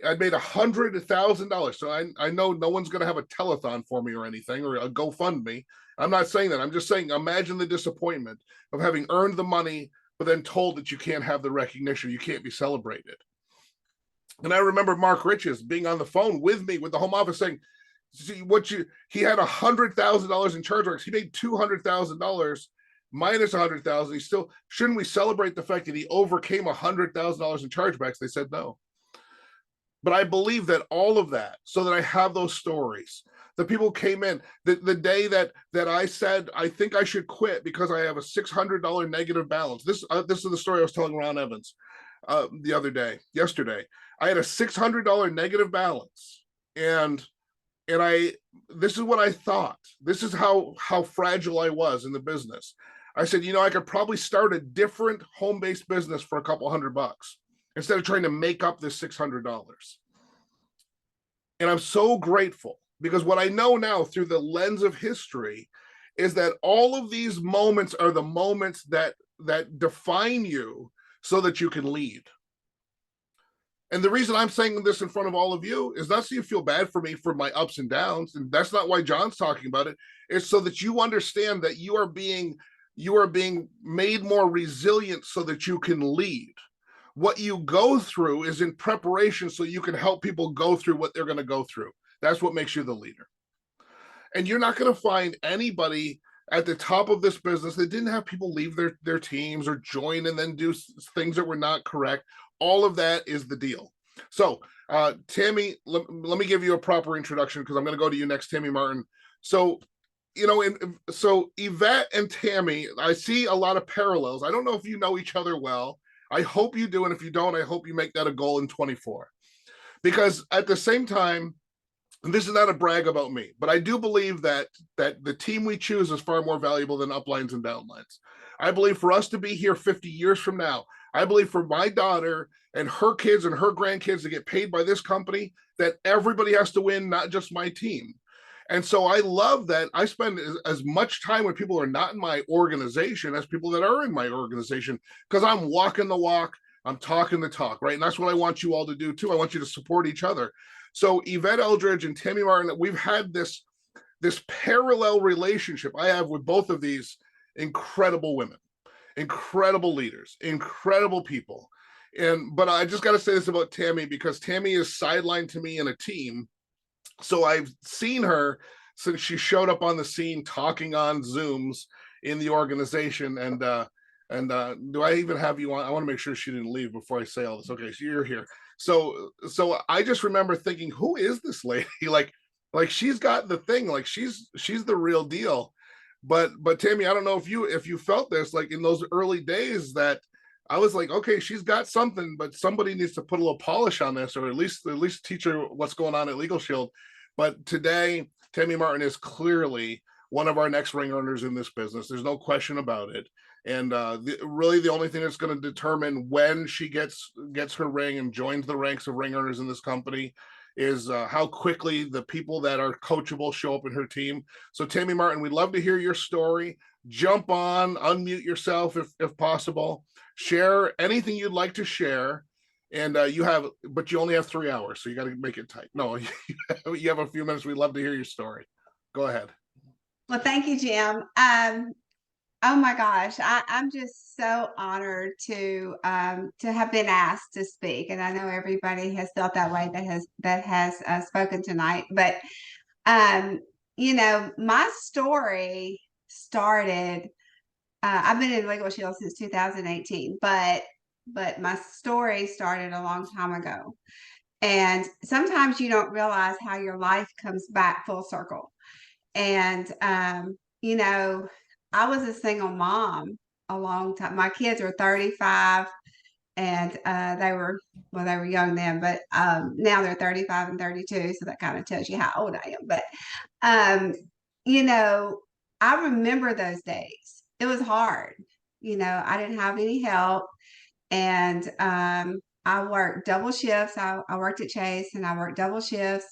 I'd made $100,000. So I know no one's going to have a telethon for me or anything, or a GoFundMe. I'm not saying that. I'm just saying, imagine the disappointment of having earned the money, but then told that you can't have the recognition, you can't be celebrated. And I remember Mark Riches being on the phone with me with the home office saying, see he had $100,000 in charge marks. He made $200,000 minus $100,000. He still, shouldn't we celebrate the fact that he overcame $100,000 in chargebacks? They said no. But I believe that all of that, so that I have those stories. The people came in the day that I said, I think I should quit because I have a $600 negative balance. This is the story I was telling Ron Evans yesterday. I had a $600 negative balance, and this is what I thought. This is how fragile I was in the business. I said, I could probably start a different home-based business for a couple $100 instead of trying to make up this $600. And I'm so grateful, because what I know now through the lens of history is that all of these moments are the moments that define you so that you can lead. And the reason I'm saying this in front of all of you is not so you feel bad for me for my ups and downs. And that's not why John's talking about it. It's so that you understand that you are being made more resilient so that you can lead. What you go through is in preparation so you can help people go through what they're going to go through. That's what makes you the leader. And you're not going to find anybody at the top of this business that didn't have people leave their teams or join and then do things that were not correct. All of that is the deal. So, Tammy, let me give you a proper introduction because I'm going to go to you next, Tammy Martin. So, so Yvette and Tammy, I see a lot of parallels. I don't know if you know each other well. I hope you do, and if you don't, I hope you make that a goal in 24. Because at the same time, and this is not a brag about me, but I do believe that the team we choose is far more valuable than uplines and downlines. I believe for us to be here 50 years from now, I believe for my daughter and her kids and her grandkids to get paid by this company, that everybody has to win, not just my team. And so I love that I spend as much time with people who are not in my organization as people that are in my organization, because I'm walking the walk, I'm talking the talk, right? And that's what I want you all to do too. I want you to support each other. So Yvette Eldridge and Tammy Martin, we've had this parallel relationship I have with both of these incredible women, incredible leaders, incredible people. But I just got to say this about Tammy, because Tammy is sidelined to me in a team. So I've seen her since she showed up on the scene talking on Zooms in the organization. And do I even have you on? I want to make sure she didn't leave before I say all this. Okay, so you're here. So I just remember thinking, who is this lady? like she's got the thing, like she's the real deal. But Tammy, I don't know if you felt this, like in those early days, that I was like, okay, she's got something, but somebody needs to put a little polish on this, or at least teach her what's going on at Legal Shield. But today, Tammy Martin is clearly one of our next ring earners in this business. There's no question about it. And really, the only thing that's going to determine when she gets her ring and joins the ranks of ring earners in this company is how quickly the people that are coachable show up in her team. So Tammy Martin, we'd love to hear your story. Jump on, unmute yourself if possible. Share anything you'd like to share. And but you only have 3 hours, so you got to make it tight. No, you have a few minutes. We'd love to hear your story. Go ahead. Well, thank you, Jim. Oh my gosh, I'm just so honored to have been asked to speak, and I know everybody has felt that way that has spoken tonight. But my story started. I've been in Legal Shield since 2018, but my story started a long time ago. And sometimes you don't realize how your life comes back full circle. And I was a single mom a long time. My kids are 35, and they were young then, but now they're 35 and 32. So that kind of tells you how old I am. But I remember those days. It was hard. I didn't have any help, and I worked double shifts. I worked at Chase, and I worked double shifts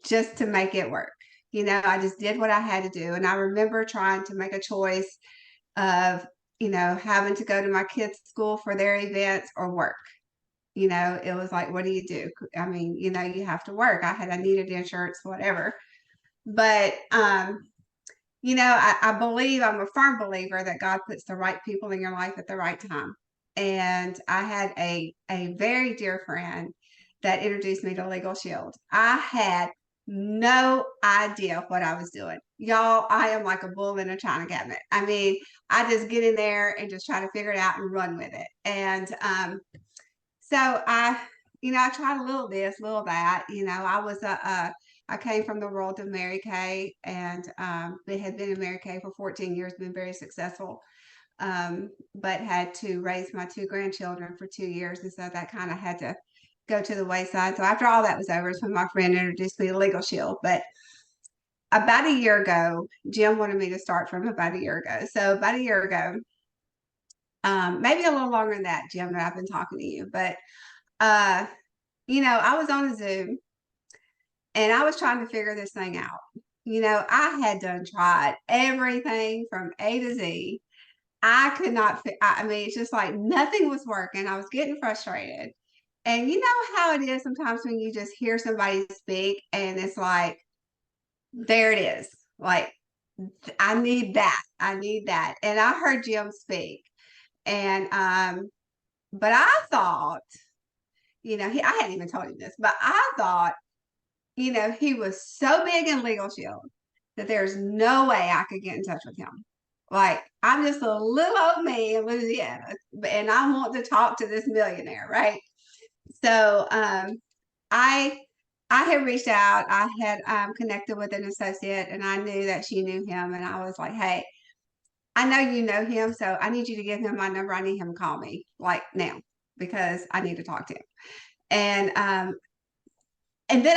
just to make it work. I just did what I had to do. And I remember trying to make a choice of, having to go to my kids' school for their events or work. It was like, what do you do? I mean, you have to work. I needed insurance, whatever. But, I believe, I'm a firm believer that God puts the right people in your life at the right time. And I had a very dear friend that introduced me to Legal Shield. I had no idea what I was doing. Y'all, I am like a bull in a china cabinet. I mean, I just get in there and just try to figure it out and run with it. And so I tried a little this, little that. I came from the world of Mary Kay, and had been in Mary Kay for 14 years, been very successful. But had to raise my 2 grandchildren for 2 years. And so that kind of had to go to the wayside. So after all that was over, is when my friend introduced me to Legal Shield. But about a year ago, Jim wanted me to start from about a year ago. So about a year ago, maybe a little longer than that, Jim, that I've been talking to you. But, I was on a Zoom, and I was trying to figure this thing out. I had tried everything from A to Z. I could not, I mean, it's just like nothing was working. I was getting frustrated. And you know how it is sometimes when you just hear somebody speak and it's like, there it is. Like, I need that. I need that. And I heard Jim speak. And, but I thought, I hadn't even told him this, but I thought, he was so big in Legal Shield that there's no way I could get in touch with him. Like, I'm just a little old me in Louisiana, and I want to talk to this millionaire, right? So I had reached out. I had connected with an associate, and I knew that she knew him. And I was like, "Hey, I know you know him, so I need you to give him my number. I need him to call me like now because I need to talk to him." And then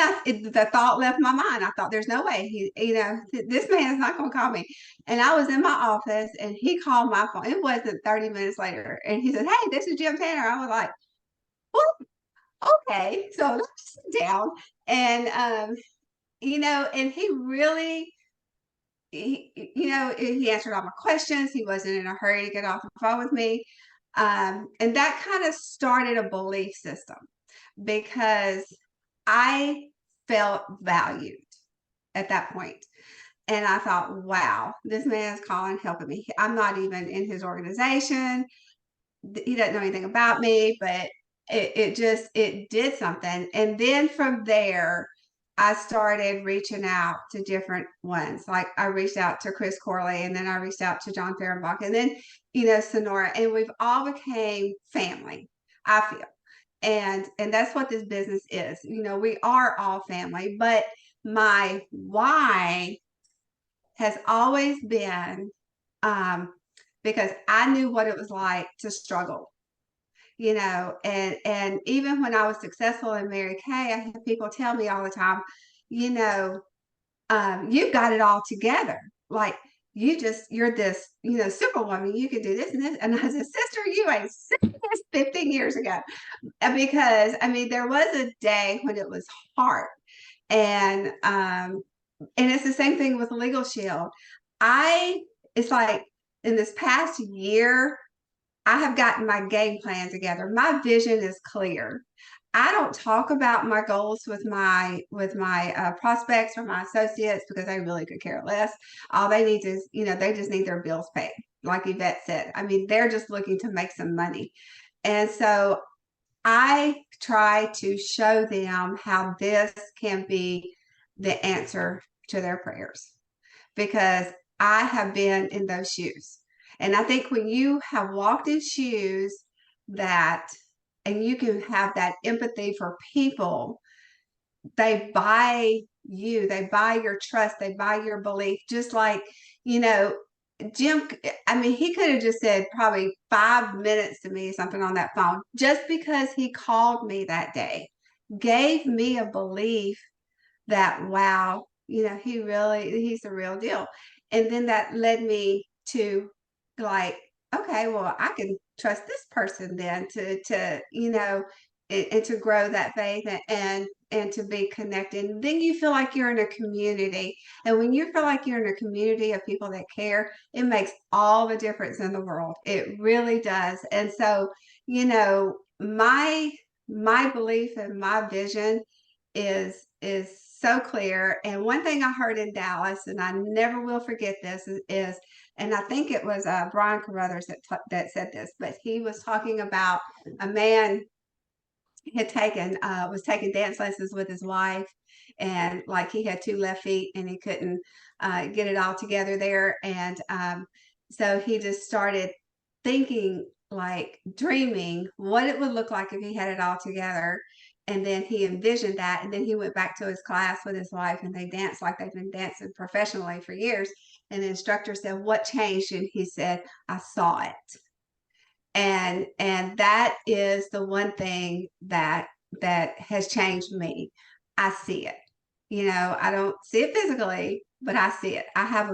the thought left my mind. I thought, "There's no way this man is not going to call me." And I was in my office, and he called my phone. It wasn't 30 minutes later, and he said, "Hey, this is Jim Tanner." I was like, "Well, okay." So let's sit down, and and he really, he answered all my questions. He wasn't in a hurry to get off the phone with me, and that kind of started a belief system because I felt valued at that point. And I thought, wow, this man is calling, helping me. I'm not even in his organization. He doesn't know anything about me, but it did something. And then from there, I started reaching out to different ones. Like I reached out to Chris Corley, and then I reached out to John Fehrenbach, and then, Sonora, and we've all became family, I feel. And that's what this business is. We are all family, but my why has always been because I knew what it was like to struggle, and even when I was successful in Mary Kay, I had people tell me all the time, you know, you've got it all together. Like you're this, superwoman. You can do this and this. And I said, "Sister, you ain't seen this 15 years ago." Because I mean, there was a day when it was hard. And it's the same thing with Legal Shield. It's like in this past year, I have gotten my game plan together. My vision is clear. I don't talk about my goals with my prospects or my associates because they really could care less. All they need is, they just need their bills paid. Like Yvette said, I mean, they're just looking to make some money. And so I try to show them how this can be the answer to their prayers because I have been in those shoes. And I think when you have walked in shoes and you can have that empathy for people, they buy you, they buy your trust, they buy your belief, just like, Jim, I mean, he could have just said probably 5 minutes to me, something on that phone, just because he called me that day, gave me a belief that, wow, he's the real deal. And then that led me to like, okay, well, I can trust this person then and to grow that faith and to be connected. And then you feel like you're in a community. And when you feel like you're in a community of people that care, it makes all the difference in the world. It really does. And so, my belief and my vision is so clear. And one thing I heard in Dallas, and I never will forget this, is and I think it was Brian Carruthers that said this, but he was talking about a man was taking dance lessons with his wife, and like he had two left feet and he couldn't get it all together there. And so he just started thinking, like dreaming what it would look like if he had it all together. And then he envisioned that, and then he went back to his class with his wife, and they danced like they've been dancing professionally for years. And the instructor said, "What changed?" And he said, "I saw it." And that is the one thing that has changed me. I see it. I don't see it physically, but I see it. I have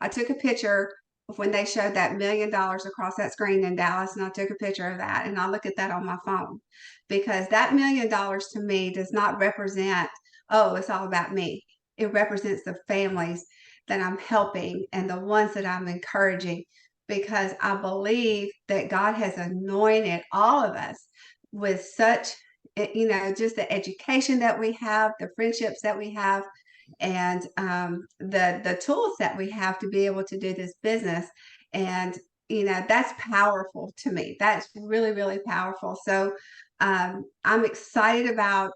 I took a picture of when they showed that $1,000,000 across that screen in Dallas, and I took a picture of that, and I look at that on my phone because that $1,000,000 to me does not represent, oh, it's all about me. It represents the families that I'm helping and the ones that I'm encouraging, because I believe that God has anointed all of us with such, just the education that we have, the friendships that we have, and the tools that we have to be able to do this business. And, that's powerful to me. That's really, really powerful. So I'm excited about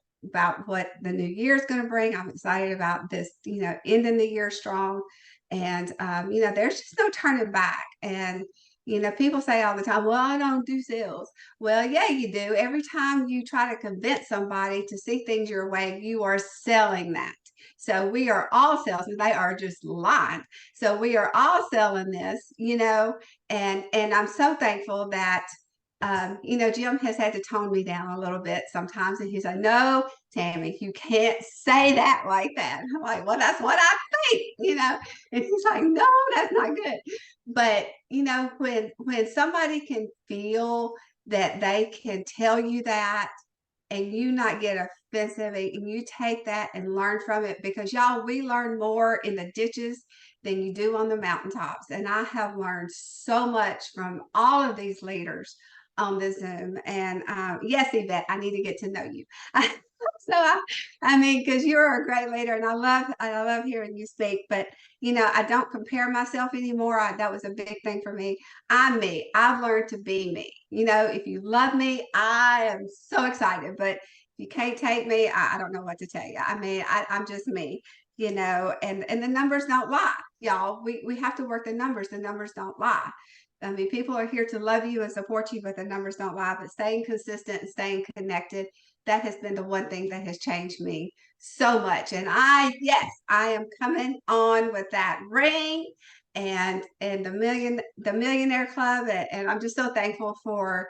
what the new year is going to bring. I'm excited about this, ending the year strong. And, there's just no turning back. And You know, people say all the time, well, I don't do sales. Well, yeah, you do. Every time you try to convince somebody to see things your way, you are selling that. So we are all salesmen. They are just lying. So we are all selling this, you know, and I'm so thankful that you know, Jim has had to tone me down a little bit sometimes. And he's like, no, Tammy, you can't say that like that. I'm like, well, that's what I think, you know. And he's like, no, that's not good. But you know, when somebody can feel that they can tell you that and you not get offensive and you take that and learn from it, because y'all, we learn more in the ditches than you do on the mountaintops. And I have learned so much from all of these leaders on the Zoom. And yes, Yvette, I need to get to know you. So I mean, because you're a great leader, and I love hearing you speak. But you know, I don't compare myself anymore. That was a big thing for me. I'm me. I've learned to be me. You know, if you love me, I am so excited. But if you can't take me, I don't know what to tell you. I mean, I'm just me. You know, and the numbers don't lie, y'all. We have to work the numbers. The numbers don't lie. I mean, people are here to love you and support you, but the numbers don't lie. But staying consistent and staying connected, that has been the one thing that has changed me so much. And yes, I am coming on with that ring and the millionaire club. And I'm just so thankful for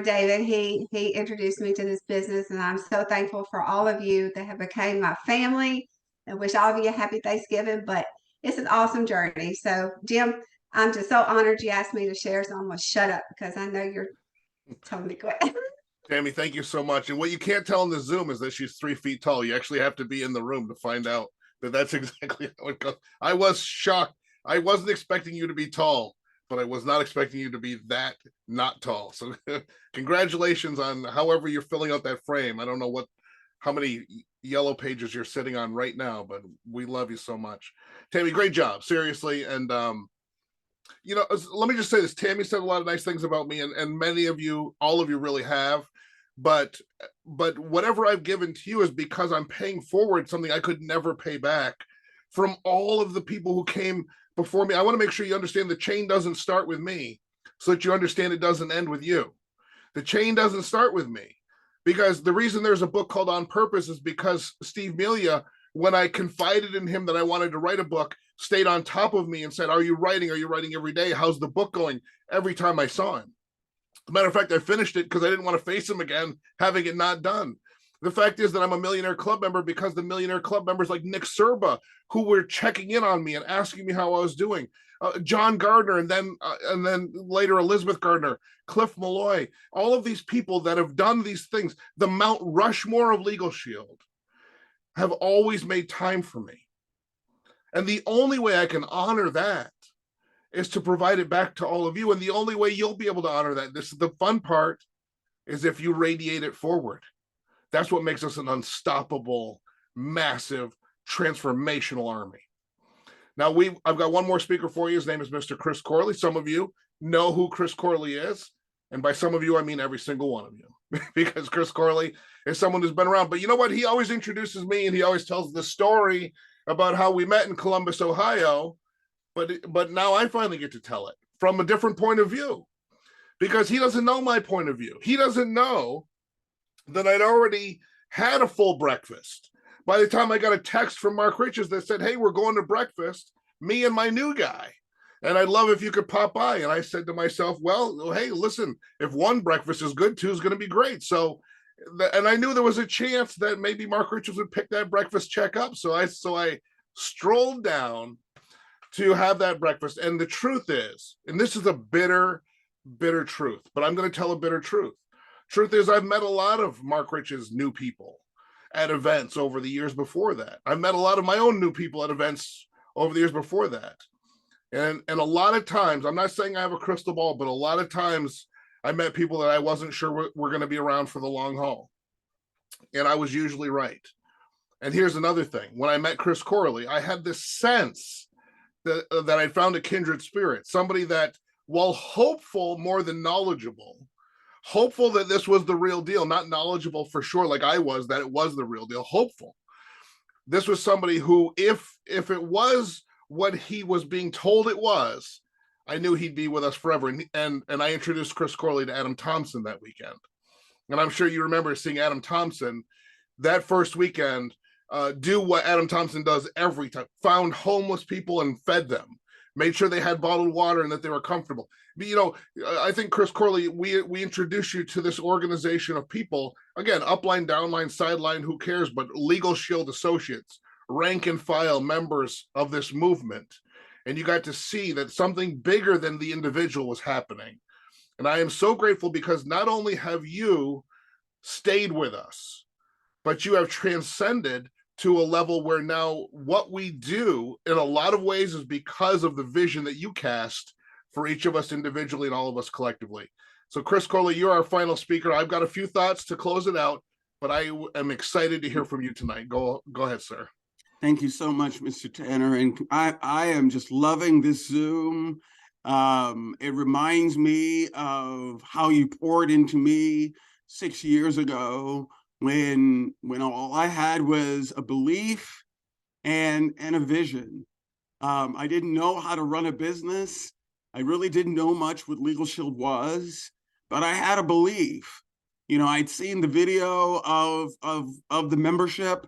David. He introduced me to this business, and I'm so thankful for all of you that have become my family. I wish all of you a happy Thanksgiving, but it's an awesome journey. So Jim, I'm just so honored you asked me to share, so I'm gonna shut up because I know you're telling me quit. Tammy, thank you so much. And what you can't tell in the Zoom is that she's 3 feet tall. You actually have to be in the room to find out that that's exactly how it goes. I was shocked. I wasn't expecting you to be tall, but I was not expecting you to be that not tall. So congratulations on however you're filling out that frame. I don't know how many yellow pages you're sitting on right now, but we love you so much. Tammy, great job, seriously. And you know, let me just say this. Tammy said a lot of nice things about me, and many of you, all of you really have. But whatever I've given to you is because I'm paying forward something I could never pay back from all of the people who came before me. I want to make sure you understand the chain doesn't start with me, so that you understand it doesn't end with you. The chain doesn't start with me, because the reason there's a book called On Purpose is because Steve Melia, when I confided in him that I wanted to write a book, stayed on top of me and said, are you writing? Are you writing every day? How's the book going? Every time I saw him. As a matter of fact, I finished it because I didn't want to face him again, having it not done. The fact is that I'm a Millionaire Club member because the Millionaire Club members like Nick Serba, who were checking in on me and asking me how I was doing, John Gardner, and then later Elizabeth Gardner, Cliff Malloy, all of these people that have done these things, the Mount Rushmore of Legal Shield, have always made time for me. And the only way I can honor that is to provide it back to all of you. And the only way you'll be able to honor that, this is the fun part, is if you radiate it forward. That's what makes us an unstoppable, massive, transformational army. Now, I've got one more speaker for you. His name is Mr. Chris Corley. Some of you know who Chris Corley is. And by some of you, I mean every single one of you, because Chris Corley is someone who's been around. But you know what? He always introduces me, and he always tells the story about how we met in Columbus, Ohio. But now I finally get to tell it from a different point of view, because he doesn't know my point of view. He doesn't know that I'd already had a full breakfast by the time I got a text from Mark Riches that said, hey, we're going to breakfast, me and my new guy. And I'd love if you could pop by. And I said to myself, well, hey, listen, if one breakfast is good, two is going to be great. So, and I knew there was a chance that maybe Mark Riches would pick that breakfast check up. So I strolled down to have that breakfast. And the truth is, and this is a bitter, bitter truth, but I'm going to tell a bitter truth. Truth is, I've met a lot of Mark Riches' new people at events over the years before that. I've met a lot of my own new people at events over the years before that. And a lot of times, I'm not saying I have a crystal ball, but a lot of times I met people that I wasn't sure were going to be around for the long haul. And I was usually right. And here's another thing. When I met Chris Corley, I had this sense that I found a kindred spirit, somebody that, while hopeful more than knowledgeable, hopeful that this was the real deal, not knowledgeable for sure like I was, that it was the real deal, hopeful. This was somebody who, if it was what he was being told it was, I knew he'd be with us forever. And I introduced Chris Corley to Adam Thompson that weekend. And I'm sure you remember seeing Adam Thompson that first weekend do what Adam Thompson does every time: found homeless people and fed them, made sure they had bottled water and that they were comfortable. But, you know, I think, Chris Corley, we introduce you to this organization of people, again, upline, downline, sideline, who cares, but Legal Shield associates, rank and file members of this movement. And you got to see that something bigger than the individual was happening. And I am so grateful, because not only have you stayed with us, but you have transcended to a level where now what we do in a lot of ways is because of the vision that you cast for each of us individually and all of us collectively. So Chris Corley, you're our final speaker. I've got a few thoughts to close it out, but I am excited to hear from you tonight. Go ahead, sir. Thank you so much, Mr. Tanner. And I am just loving this Zoom. It reminds me of how you poured into me 6 years ago when all I had was a belief and a vision. I didn't know how to run a business. I really didn't know much what Legal Shield was, but I had a belief. You know, I'd seen the video of the membership.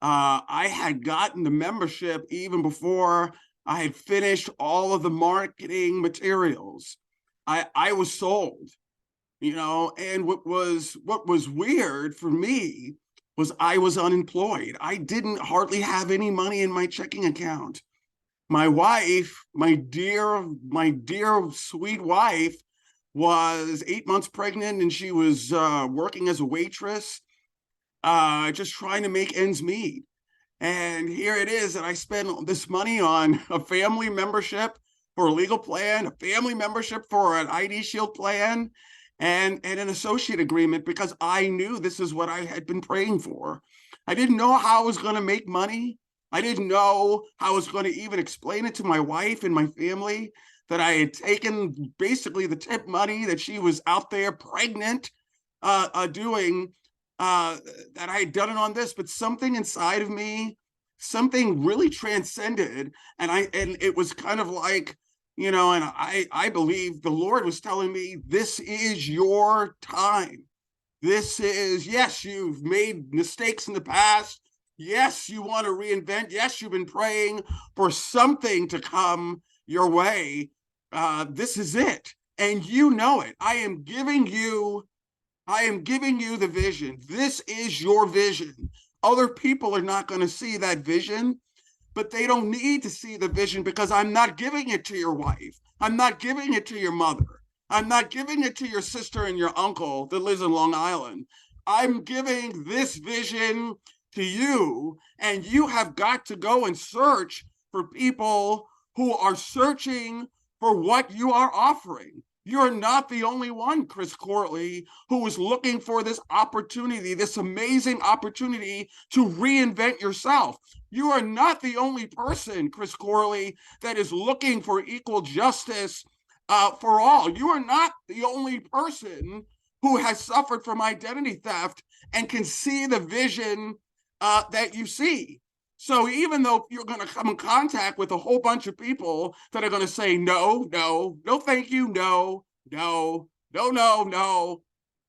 I had gotten the membership even before I had finished all of the marketing materials. I was sold, you know, and what was weird for me was I was unemployed. I didn't hardly have any money in my checking account. My wife, my dear, sweet wife, was 8 months pregnant, and she was working as a waitress, just trying to make ends meet. And here it is that I spent this money on a family membership for a legal plan, a family membership for an ID Shield plan, and an associate agreement, because I knew this is what I had been praying for. I didn't know how I was going to make money. I didn't know how I was going to even explain it to my wife and my family that I had taken basically the tip money that she was out there pregnant doing, that I had done it on this. But something inside of me, something really transcended, and it was kind of like, you know, and I believe the Lord was telling me, this is your time. This is, yes, you've made mistakes in the past. Yes, you want to reinvent. Yes, you've been praying for something to come your way. This is it. And you know it. I am giving you the vision. This is your vision. Other people are not going to see that vision, but they don't need to see the vision, because I'm not giving it to your wife. I'm not giving it to your mother. I'm not giving it to your sister and your uncle that lives in Long Island. I'm giving this vision to you, and you have got to go and search for people who are searching for what you are offering. You're not the only one, Chris Corley, who is looking for this opportunity, this amazing opportunity to reinvent yourself. You are not the only person, Chris Corley, that is looking for equal justice for all. You are not the only person who has suffered from identity theft and can see the vision that you see. So even though you're going to come in contact with a whole bunch of people that are going to say, no, thank you, no,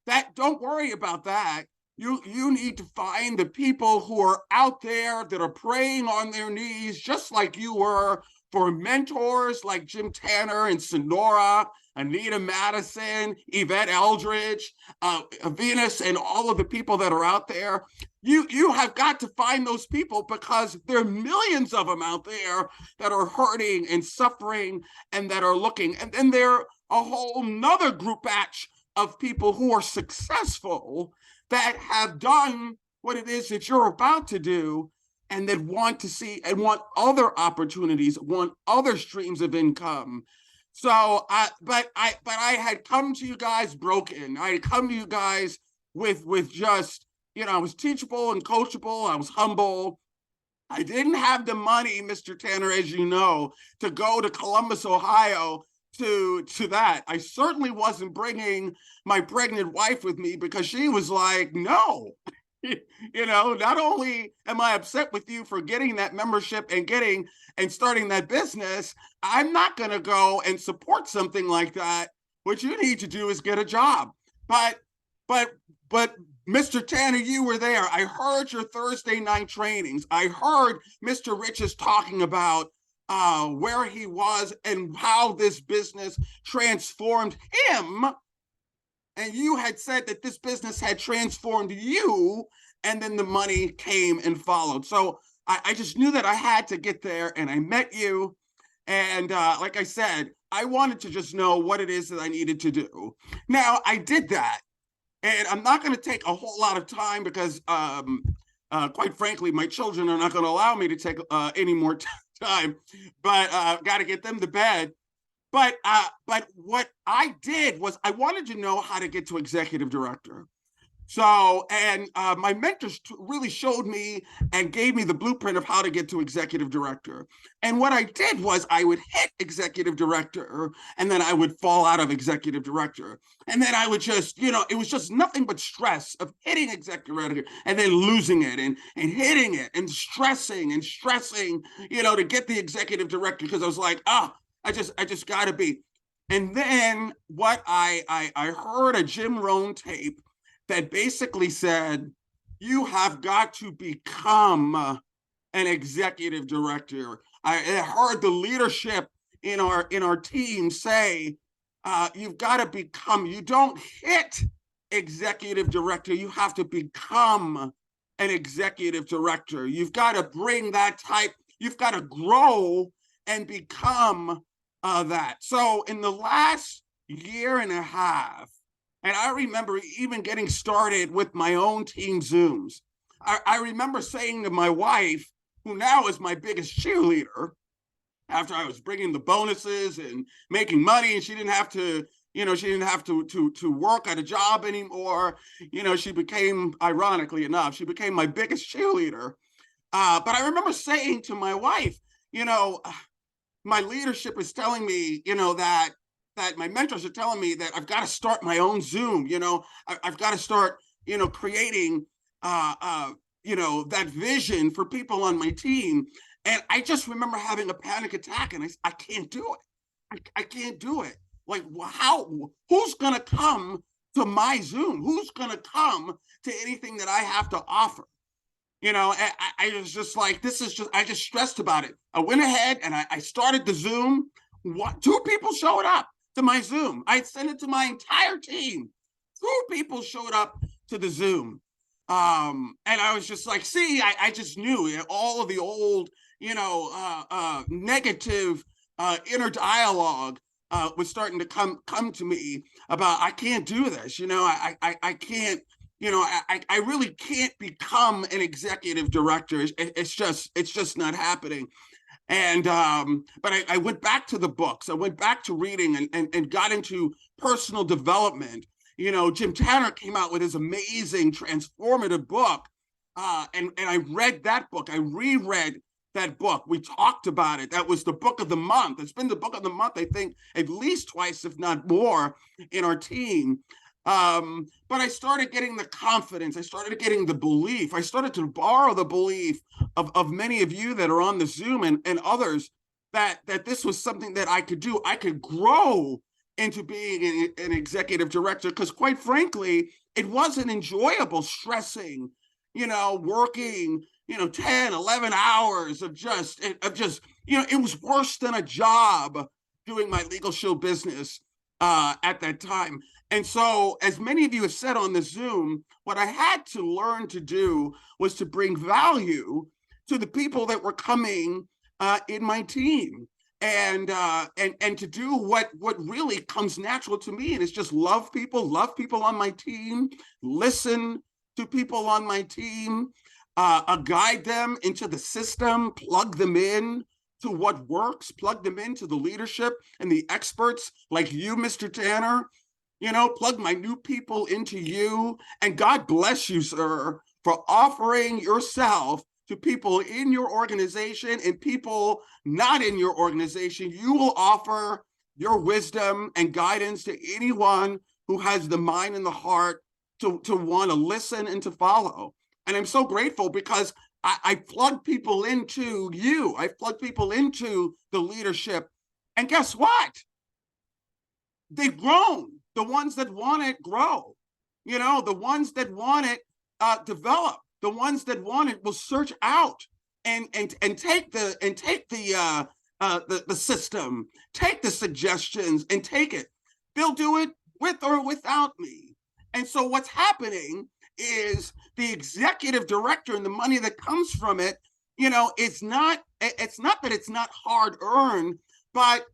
that, don't worry about that. You need to find the people who are out there that are praying on their knees, just like you were, for mentors like Jim Tanner and Sonora, Anita Madison, Yvette Eldridge, Venus, and all of the people that are out there. You have got to find those people, because there are millions of them out there that are hurting and suffering and that are looking. And then there are a whole nother group batch of people who are successful that have done what it is that you're about to do, and that want to see and want other opportunities, want other streams of income. So, but I had come to you guys broken. I had come to you guys with just, you know, I was teachable and coachable. I was humble. I didn't have the money, Mr. Tanner, as you know, to go to Columbus, Ohio to that. I certainly wasn't bringing my pregnant wife with me, because she was like, no, Not only am I upset with you for getting that membership and starting that business, I'm not going to go and support something like that. What you need to do is get a job. But Mr. Tanner, you were there. I heard your Thursday night trainings. I heard Mr. Riches talking about where he was and how this business transformed him. And you had said that this business had transformed you, and then the money came and followed. So I just knew that I had to get there, and I met you. And like I said, I wanted to just know what it is that I needed to do. Now, I did that. And I'm not going to take a whole lot of time because, quite frankly, my children are not going to allow me to take any more time. But I've got to get them to bed. But what I did was I wanted to know how to get to executive director. So, and my mentors really showed me and gave me the blueprint of how to get to executive director. And what I did was I would hit executive director, and then I would fall out of executive director. And then I would just, it was just nothing but stress of hitting executive director and then losing it and hitting it and stressing, to get the executive director, because I was like, I just got to be. And then what I heard a Jim Rohn tape that basically said, you have got to become an executive director. I heard the leadership in our team say, you've got to become, you don't hit executive director, you have to become an executive director. You've got to bring that type, you've got to grow and become that. So in the last year and a half, and I remember even getting started with my own team Zooms, I remember saying to my wife, who now is my biggest cheerleader, after I was bringing the bonuses and making money, and she didn't have to, to work at a job anymore. She became, ironically enough, she became my biggest cheerleader. But I remember saying to my wife, my leadership is telling me, that my mentors are telling me that I've got to start my own Zoom. I've got to start, creating, that vision for people on my team. And I just remember having a panic attack, and I can't do it. I can't do it. Like, who's going to come to my Zoom? Who's going to come to anything that I have to offer? I was just like, I just stressed about it. I went ahead and I started the Zoom. 2 people showed up to my Zoom. I sent it to my entire team. 2 people showed up to the Zoom. And I was just like, see, I just knew all of the old, negative inner dialogue was starting to come to me about, I can't do this. I can't, I really can't become an executive director. It's just not happening. And but I went back to the books. I went back to reading and got into personal development. Jim Tanner came out with his amazing transformative book, and I read that book. I reread that book. We talked about it. That was the book of the month. It's been the book of the month, I think, at least twice, if not more, in our team. But I started getting the confidence. I started getting the belief. I started to borrow the belief of many of you that are on the Zoom and others that this was something that I could do. I could grow into being an executive director, because quite frankly, it wasn't enjoyable stressing, working, 10, 11 hours of just, it was worse than a job doing my Legal Shield business at that time. And so, as many of you have said on the Zoom, what I had to learn to do was to bring value to the people that were coming in my team, and to do what really comes natural to me, and it's just love people on my team, listen to people on my team, guide them into the system, plug them in to what works, plug them into the leadership and the experts like you, Mr. Tanner. Plug my new people into you. And God bless you, sir, for offering yourself to people in your organization and people not in your organization. You will offer your wisdom and guidance to anyone who has the mind and the heart to want to listen and to follow. And I'm so grateful because I plug people into you. I plug people into the leadership. And guess what? They've grown. The ones that want it grow. You know, the ones that want it develop. The ones that want it will search out and take the system, take the suggestions and take it. They'll do it with or without me. And so what's happening is the executive director and the money that comes from it, you know, it's not that it's not hard earned, but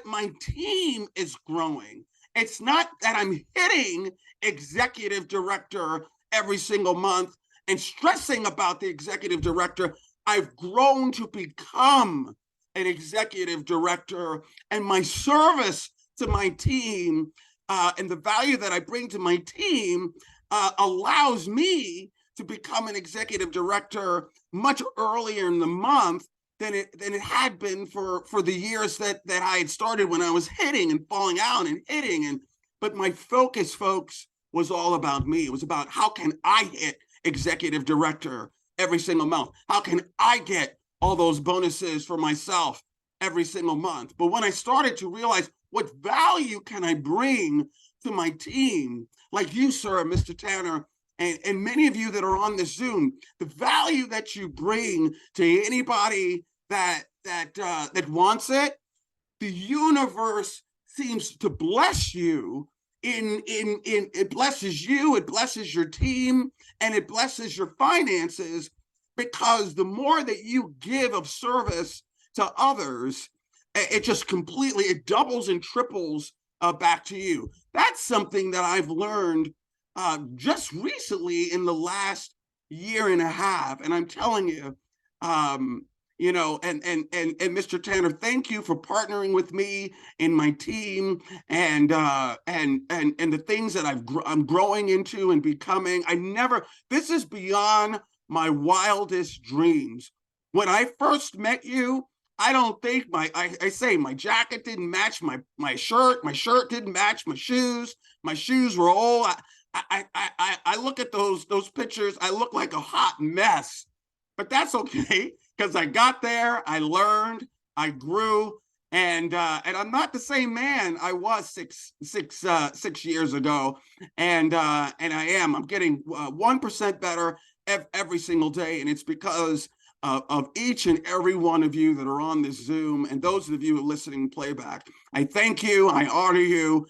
my team is growing. It's not that I'm hitting executive director every single month and stressing about the executive director. I've grown to become an executive director, and my service to my team and the value that I bring to my team allows me to become an executive director much earlier in the month than it had been for the years that I had started when I was hitting and falling out and hitting. But my focus, folks, was all about me. It was about how can I hit executive director every single month? How can I get all those bonuses for myself every single month? But when I started to realize what value can I bring to my team, like you, sir, Mr. Tanner, and many of you that are on this Zoom, the value that you bring to anybody that wants it, the universe seems to bless you. It blesses you, it blesses your team, and it blesses your finances, because the more that you give of service to others, it just completely, it doubles and triples back to you. That's something that I've learned just recently in the last year and a half. And I'm telling you, you know, and Mr. Tanner, thank you for partnering with me and my team, and the things that I'm growing into and becoming. This is beyond my wildest dreams. When I first met you, I don't think I say my jacket didn't match my shirt didn't match my shoes were old. I look at those pictures, I look like a hot mess, but that's okay, because I got there, I learned, I grew, and I'm not the same man I was six years ago, and I am. I'm getting 1% better every single day, and it's because of each and every one of you that are on this Zoom, and those of you listening playback. I thank you. I honor you.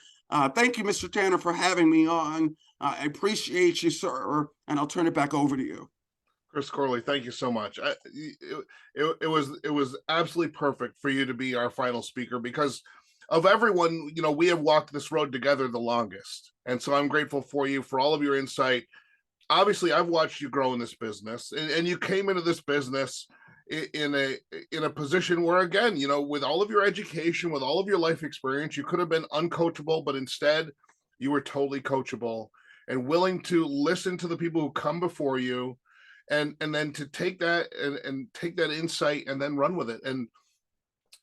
Thank you, Mr. Tanner, for having me on. I appreciate you, sir, and I'll turn it back over to you. Chris Corley, thank you so much. It was absolutely perfect for you to be our final speaker, because of everyone, you know, we have walked this road together the longest. And so I'm grateful for you, for all of your insight. Obviously, I've watched you grow in this business, and you came into this business in a position where, again, you know, with all of your education, with all of your life experience, you could have been uncoachable, but instead you were totally coachable and willing to listen to the people who come before you, and then to take that and take that insight and then run with it. And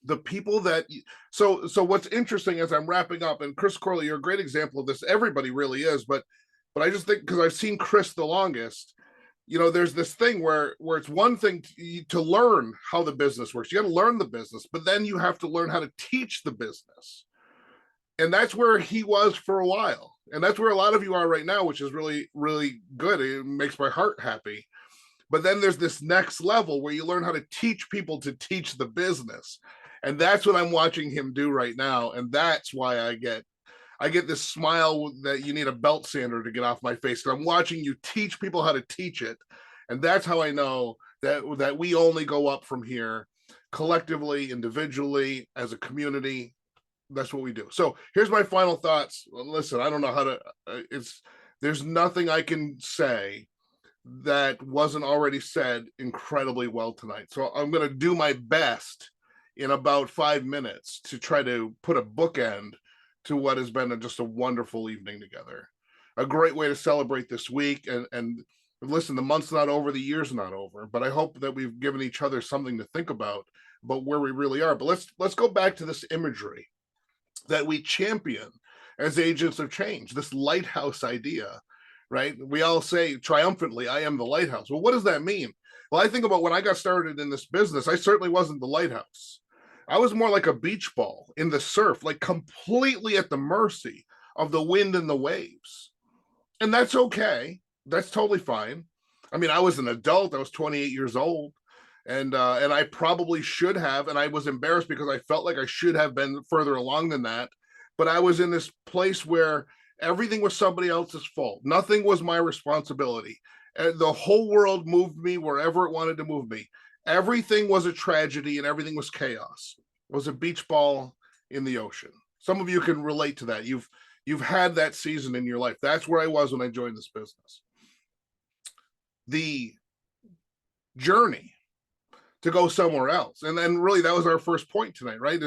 the people that so what's interesting as I'm wrapping up, and Chris Corley, you're a great example of this. Everybody really is, but I just think, because I've seen Chris the longest, you know, there's this thing where it's one thing to learn how the business works. You got to learn the business, but then you have to learn how to teach the business. And that's where he was for a while. And that's where a lot of you are right now, which is really, really good. It makes my heart happy. But then there's this next level where you learn how to teach people to teach the business. And that's what I'm watching him do right now. And that's why I get this smile that you need a belt sander to get off my face. I'm watching you teach people how to teach it. And that's how I know that we only go up from here, collectively, individually, as a community. That's what we do. So here's my final thoughts. Listen, I don't know how to, there's nothing I can say that wasn't already said incredibly well tonight. So I'm going to do my best in about 5 minutes to try to put a bookend to what has been just a wonderful evening together. A great way to celebrate this week. And listen, the month's not over, the year's not over, but I hope that we've given each other something to think about where we really are. But let's go back to this imagery that we champion as agents of change, this lighthouse idea right? We all say triumphantly, I am the lighthouse. Well, what does that mean? Well, I think about when I got started in this business, I certainly wasn't the lighthouse. I was more like a beach ball in the surf, like completely at the mercy of the wind and the waves. And that's okay. That's totally fine. I mean, I was an adult. I was 28 years old. And I probably should have, and I was embarrassed because I felt like I should have been further along than that. But I was in this place where everything was somebody else's fault. Nothing was my responsibility. And the whole world moved me wherever it wanted to move me. Everything was a tragedy and everything was chaos. It was a beach ball in the ocean. Some of you can relate to that. You've had that season in your life. That's where I was when I joined this business. The journey to go somewhere else, and then really that was our first point tonight, right?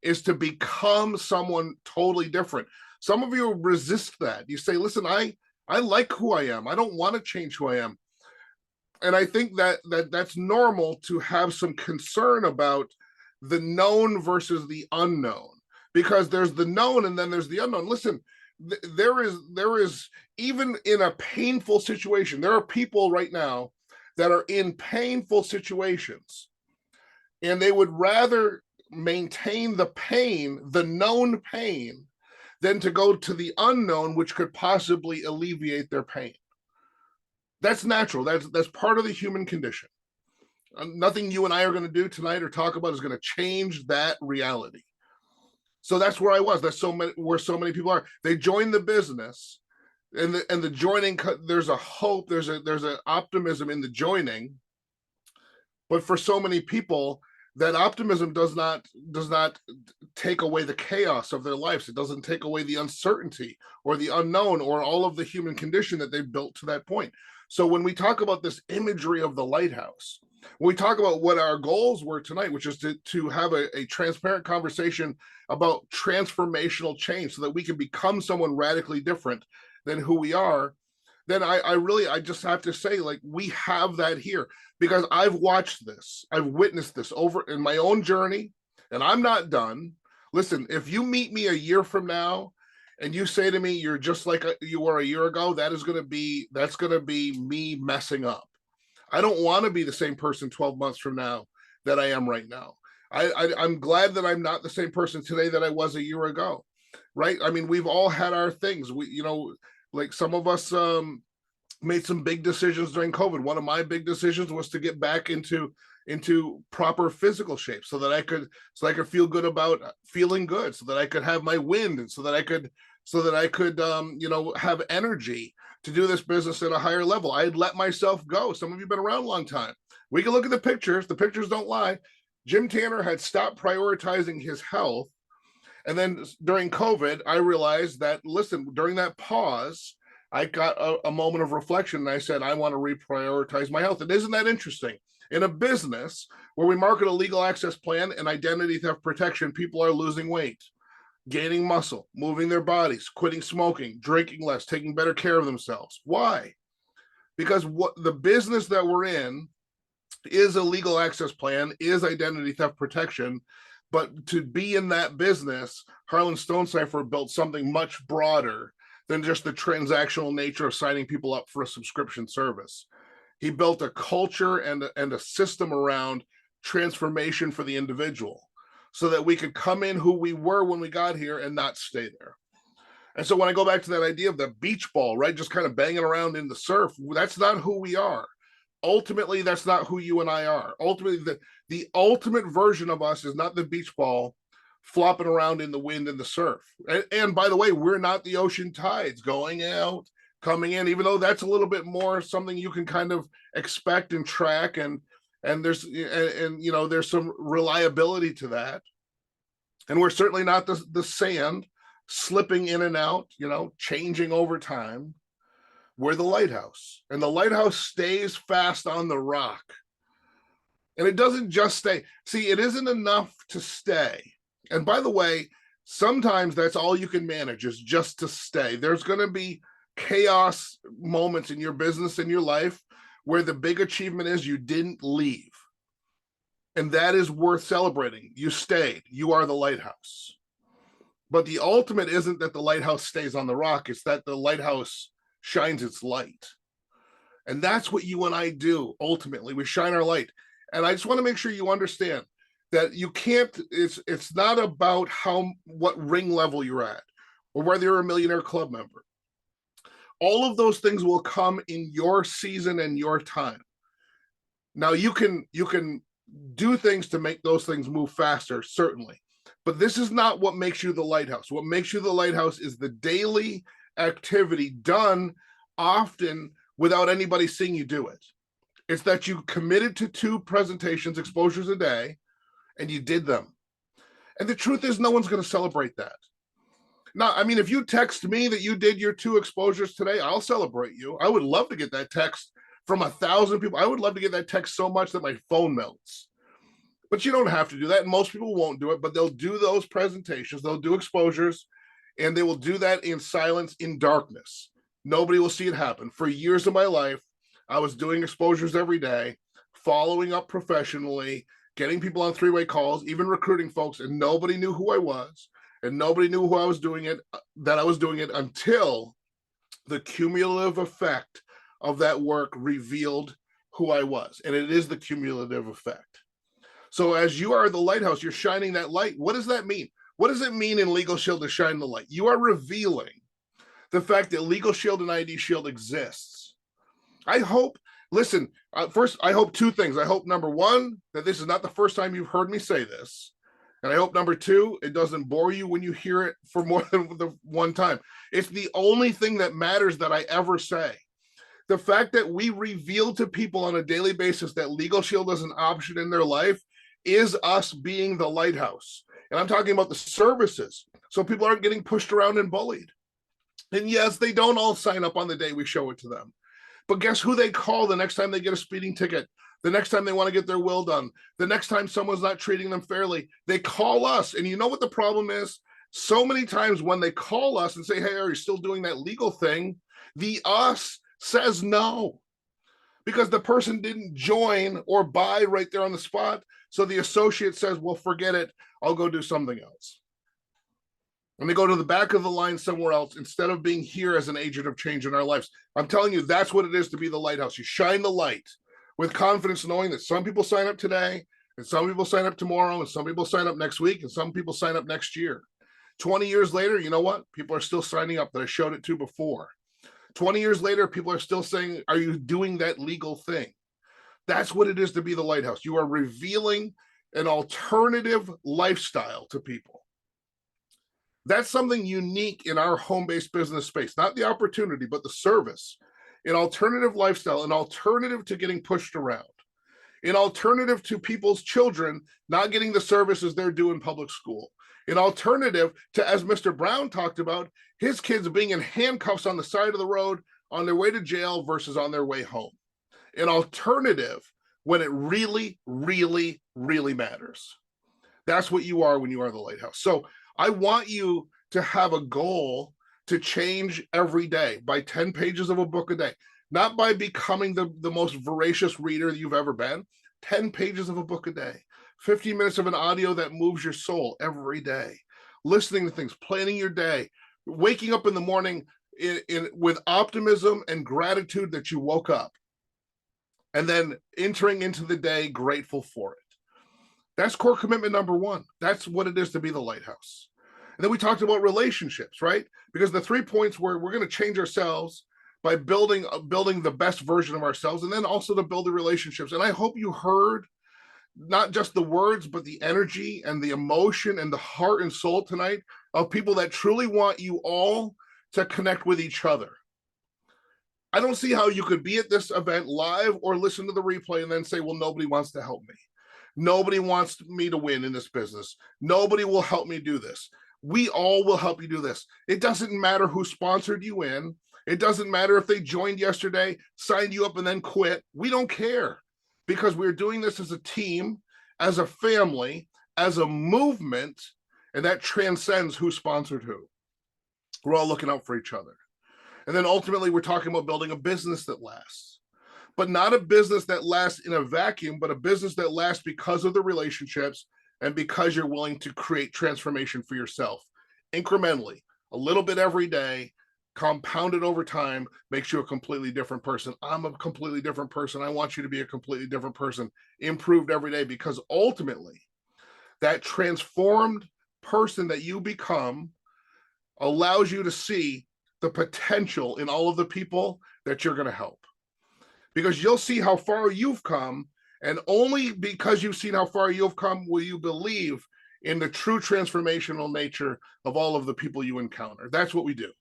Is to become someone totally different. Some of you resist that. You say, listen, I like who I am. I don't want to change who I am. And I think that's normal to have some concern about the known versus the unknown, because there's the known and then there's the unknown. Listen, there is even in a painful situation, there are people right now that are in painful situations, and they would rather maintain the pain, the known pain, than to go to the unknown, which could possibly alleviate their pain. That's natural. That's part of the human condition. Nothing you and I are going to do tonight or talk about is going to change that reality. So that's where I was. That's where so many people are. They join the business, and the joining. There's a hope. There's an optimism in the joining. But for so many people, that optimism does not take away the chaos of their lives. It doesn't take away the uncertainty or the unknown or all of the human condition that they've built to that point. So when we talk about this imagery of the lighthouse, when we talk about what our goals were tonight, which is to have a transparent conversation about transformational change so that we can become someone radically different than who we are, then I just have to say, like, we have that here, because I've watched this, I've witnessed this over in my own journey, and I'm not done. Listen, if you meet me a year from now and you say to me, you're just like you were a year ago, that's going to be me messing up. I don't want to be the same person 12 months from now that I am right now. I'm glad that I'm not the same person today that I was a year ago, right? I mean, we've all had our things. Like some of us made some big decisions during COVID. One of my big decisions was to get back into proper physical shape so that I could feel good about feeling good, so that I could have my wind, and so that I could have energy to do this business at a higher level. I had let myself go. Some of you have been around a long time. We can look at the pictures. The pictures don't lie. Jim Tanner had stopped prioritizing his health. And then during COVID, I realized that, listen, during that pause, I got a moment of reflection, and I said, I want to reprioritize my health. And isn't that interesting? In a business where we market a legal access plan and identity theft protection, people are losing weight, gaining muscle, moving their bodies, quitting smoking, drinking less, taking better care of themselves. Why? Because what the business that we're in is a legal access plan, is identity theft protection. But to be in that business, Harlan Stonecipher built something much broader than just the transactional nature of signing people up for a subscription service. He built a culture and a system around transformation for the individual, so that we could come in who we were when we got here and not stay there. And so when I go back to that idea of the beach ball, right, just kind of banging around in the surf, that's not who we are. Ultimately, that's not who you and I are. Ultimately, the ultimate version of us is not the beach ball flopping around in the wind and the surf. And by the way, we're not the ocean tides going out, coming in, even though that's a little bit more something you can kind of expect and track, and there's some reliability to that. And we're certainly not the sand slipping in and out, changing over time. We're the lighthouse, and the lighthouse stays fast on the rock. And it doesn't just stay. See, it isn't enough to stay. And by the way, sometimes that's all you can manage, is just to stay. There's going to be chaos moments in your business, in your life, where the big achievement is you didn't leave. And that is worth celebrating. You stayed. You are the lighthouse. But the ultimate isn't that the lighthouse stays on the rock. It's that the lighthouse shines its light. And that's what you and I do. Ultimately, we shine our light. And I just want to make sure you understand that you can't, it's not about what ring level you're at or whether you're a Millionaire Club member. All of those things will come in your season and your time. Now you can do things to make those things move faster, certainly. But this is not what makes you the lighthouse. What makes you the lighthouse is the daily activity done often without anybody seeing you do it. It's that you committed to 2 presentations, exposures a day, and you did them. And the truth is, no one's going to celebrate that. Now, I mean, if you text me that you did your 2 exposures today, I'll celebrate you. I would love to get that text from 1,000 people. I would love to get that text so much that my phone melts. But you don't have to do that. And most people won't do it, but they'll do those presentations. They'll do exposures, and they will do that in silence, in darkness. Nobody will see it happen. For years of my life, I was doing exposures every day, following up professionally, getting people on 3-way calls, even recruiting folks, and nobody knew who I was, and nobody knew who I was doing it, that I was doing it, until the cumulative effect of that work revealed who I was. And it is the cumulative effect. So as you are the lighthouse, you're shining that light. What does that mean? What does it mean in Legal Shield to shine the light? You are revealing the fact that Legal Shield and ID Shield exists. I hope, listen, first, I hope 2 things. I hope, number 1, that this is not the first time you've heard me say this. And I hope, number 2, it doesn't bore you when you hear it for more than the 1 time. It's the only thing that matters that I ever say. The fact that we reveal to people on a daily basis that Legal Shield is an option in their life is us being the lighthouse. And I'm talking about the services, so people aren't getting pushed around and bullied. And yes, they don't all sign up on the day we show it to them. But guess who they call the next time they get a speeding ticket, the next time they want to get their will done, the next time someone's not treating them fairly? They call us. And you know what the problem is? So many times when they call us and say, hey, are you still doing that legal thing? The us says no, because the person didn't join or buy right there on the spot. So the associate says, well, forget it. I'll go do something else. And they go to the back of the line somewhere else instead of being here as an agent of change in our lives. I'm telling you, that's what it is to be the lighthouse. You shine the light with confidence, knowing that some people sign up today, and some people sign up tomorrow, and some people sign up next week, and some people sign up next year. 20 years later, you know what? People are still signing up that I showed it to before. 20 years later, people are still saying, are you doing that legal thing? That's what it is to be the lighthouse. You are revealing an alternative lifestyle to people. That's something unique in our home-based business space, not the opportunity, but the service. An alternative lifestyle, an alternative to getting pushed around, an alternative to people's children not getting the services they're due in public school, an alternative to, as Mr. Brown talked about, his kids being in handcuffs on the side of the road on their way to jail versus on their way home. An alternative when it really, really, really matters. That's what you are when you are the lighthouse. So I want you to have a goal to change every day by 10 pages of a book a day, not by becoming the most voracious reader you've ever been. 10 pages of a book a day, 15 minutes of an audio that moves your soul every day, listening to things, planning your day, waking up in the morning with optimism and gratitude that you woke up, and then entering into the day grateful for it. That's core commitment number 1. That's what it is to be the lighthouse. And then we talked about relationships, right? Because the 3 points were we're going to change ourselves by building the best version of ourselves, and then also to build the relationships. And I hope you heard not just the words, but the energy and the emotion and the heart and soul tonight of people that truly want you all to connect with each other. I don't see how you could be at this event live or listen to the replay and then say, well, nobody wants to help me. Nobody wants me to win in this business. Nobody will help me do this. We all will help you do this. It doesn't matter who sponsored you in. It doesn't matter if they joined yesterday, signed you up, and then quit. We don't care, because we're doing this as a team, as a family, as a movement, and that transcends who sponsored who. We're all looking out for each other. And then ultimately, we're talking about building a business that lasts, but not a business that lasts in a vacuum, but a business that lasts because of the relationships and because you're willing to create transformation for yourself incrementally, a little bit every day, compounded over time, makes you a completely different person. I'm a completely different person. I want you to be a completely different person, improved every day, because ultimately that transformed person that you become allows you to see the potential in all of the people that you're going to help, because you'll see how far you've come. And only because you've seen how far you've come will you believe in the true transformational nature of all of the people you encounter. That's what we do.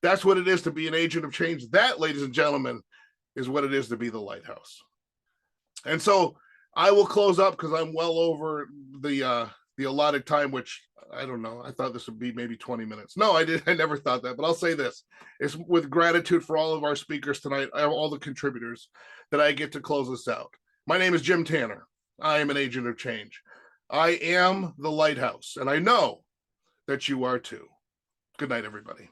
That's what it is to be an agent of change. That, ladies and gentlemen, is what it is to be the lighthouse. And so I will close up because I'm well over the allotted time, which I don't know. I thought this would be maybe 20 minutes. No, I never thought that, but I'll say this. It's with gratitude for all of our speakers tonight, all the contributors, that I get to close this out. My name is Jim Tanner. I am an agent of change. I am the lighthouse, and I know that you are too. Good night, everybody.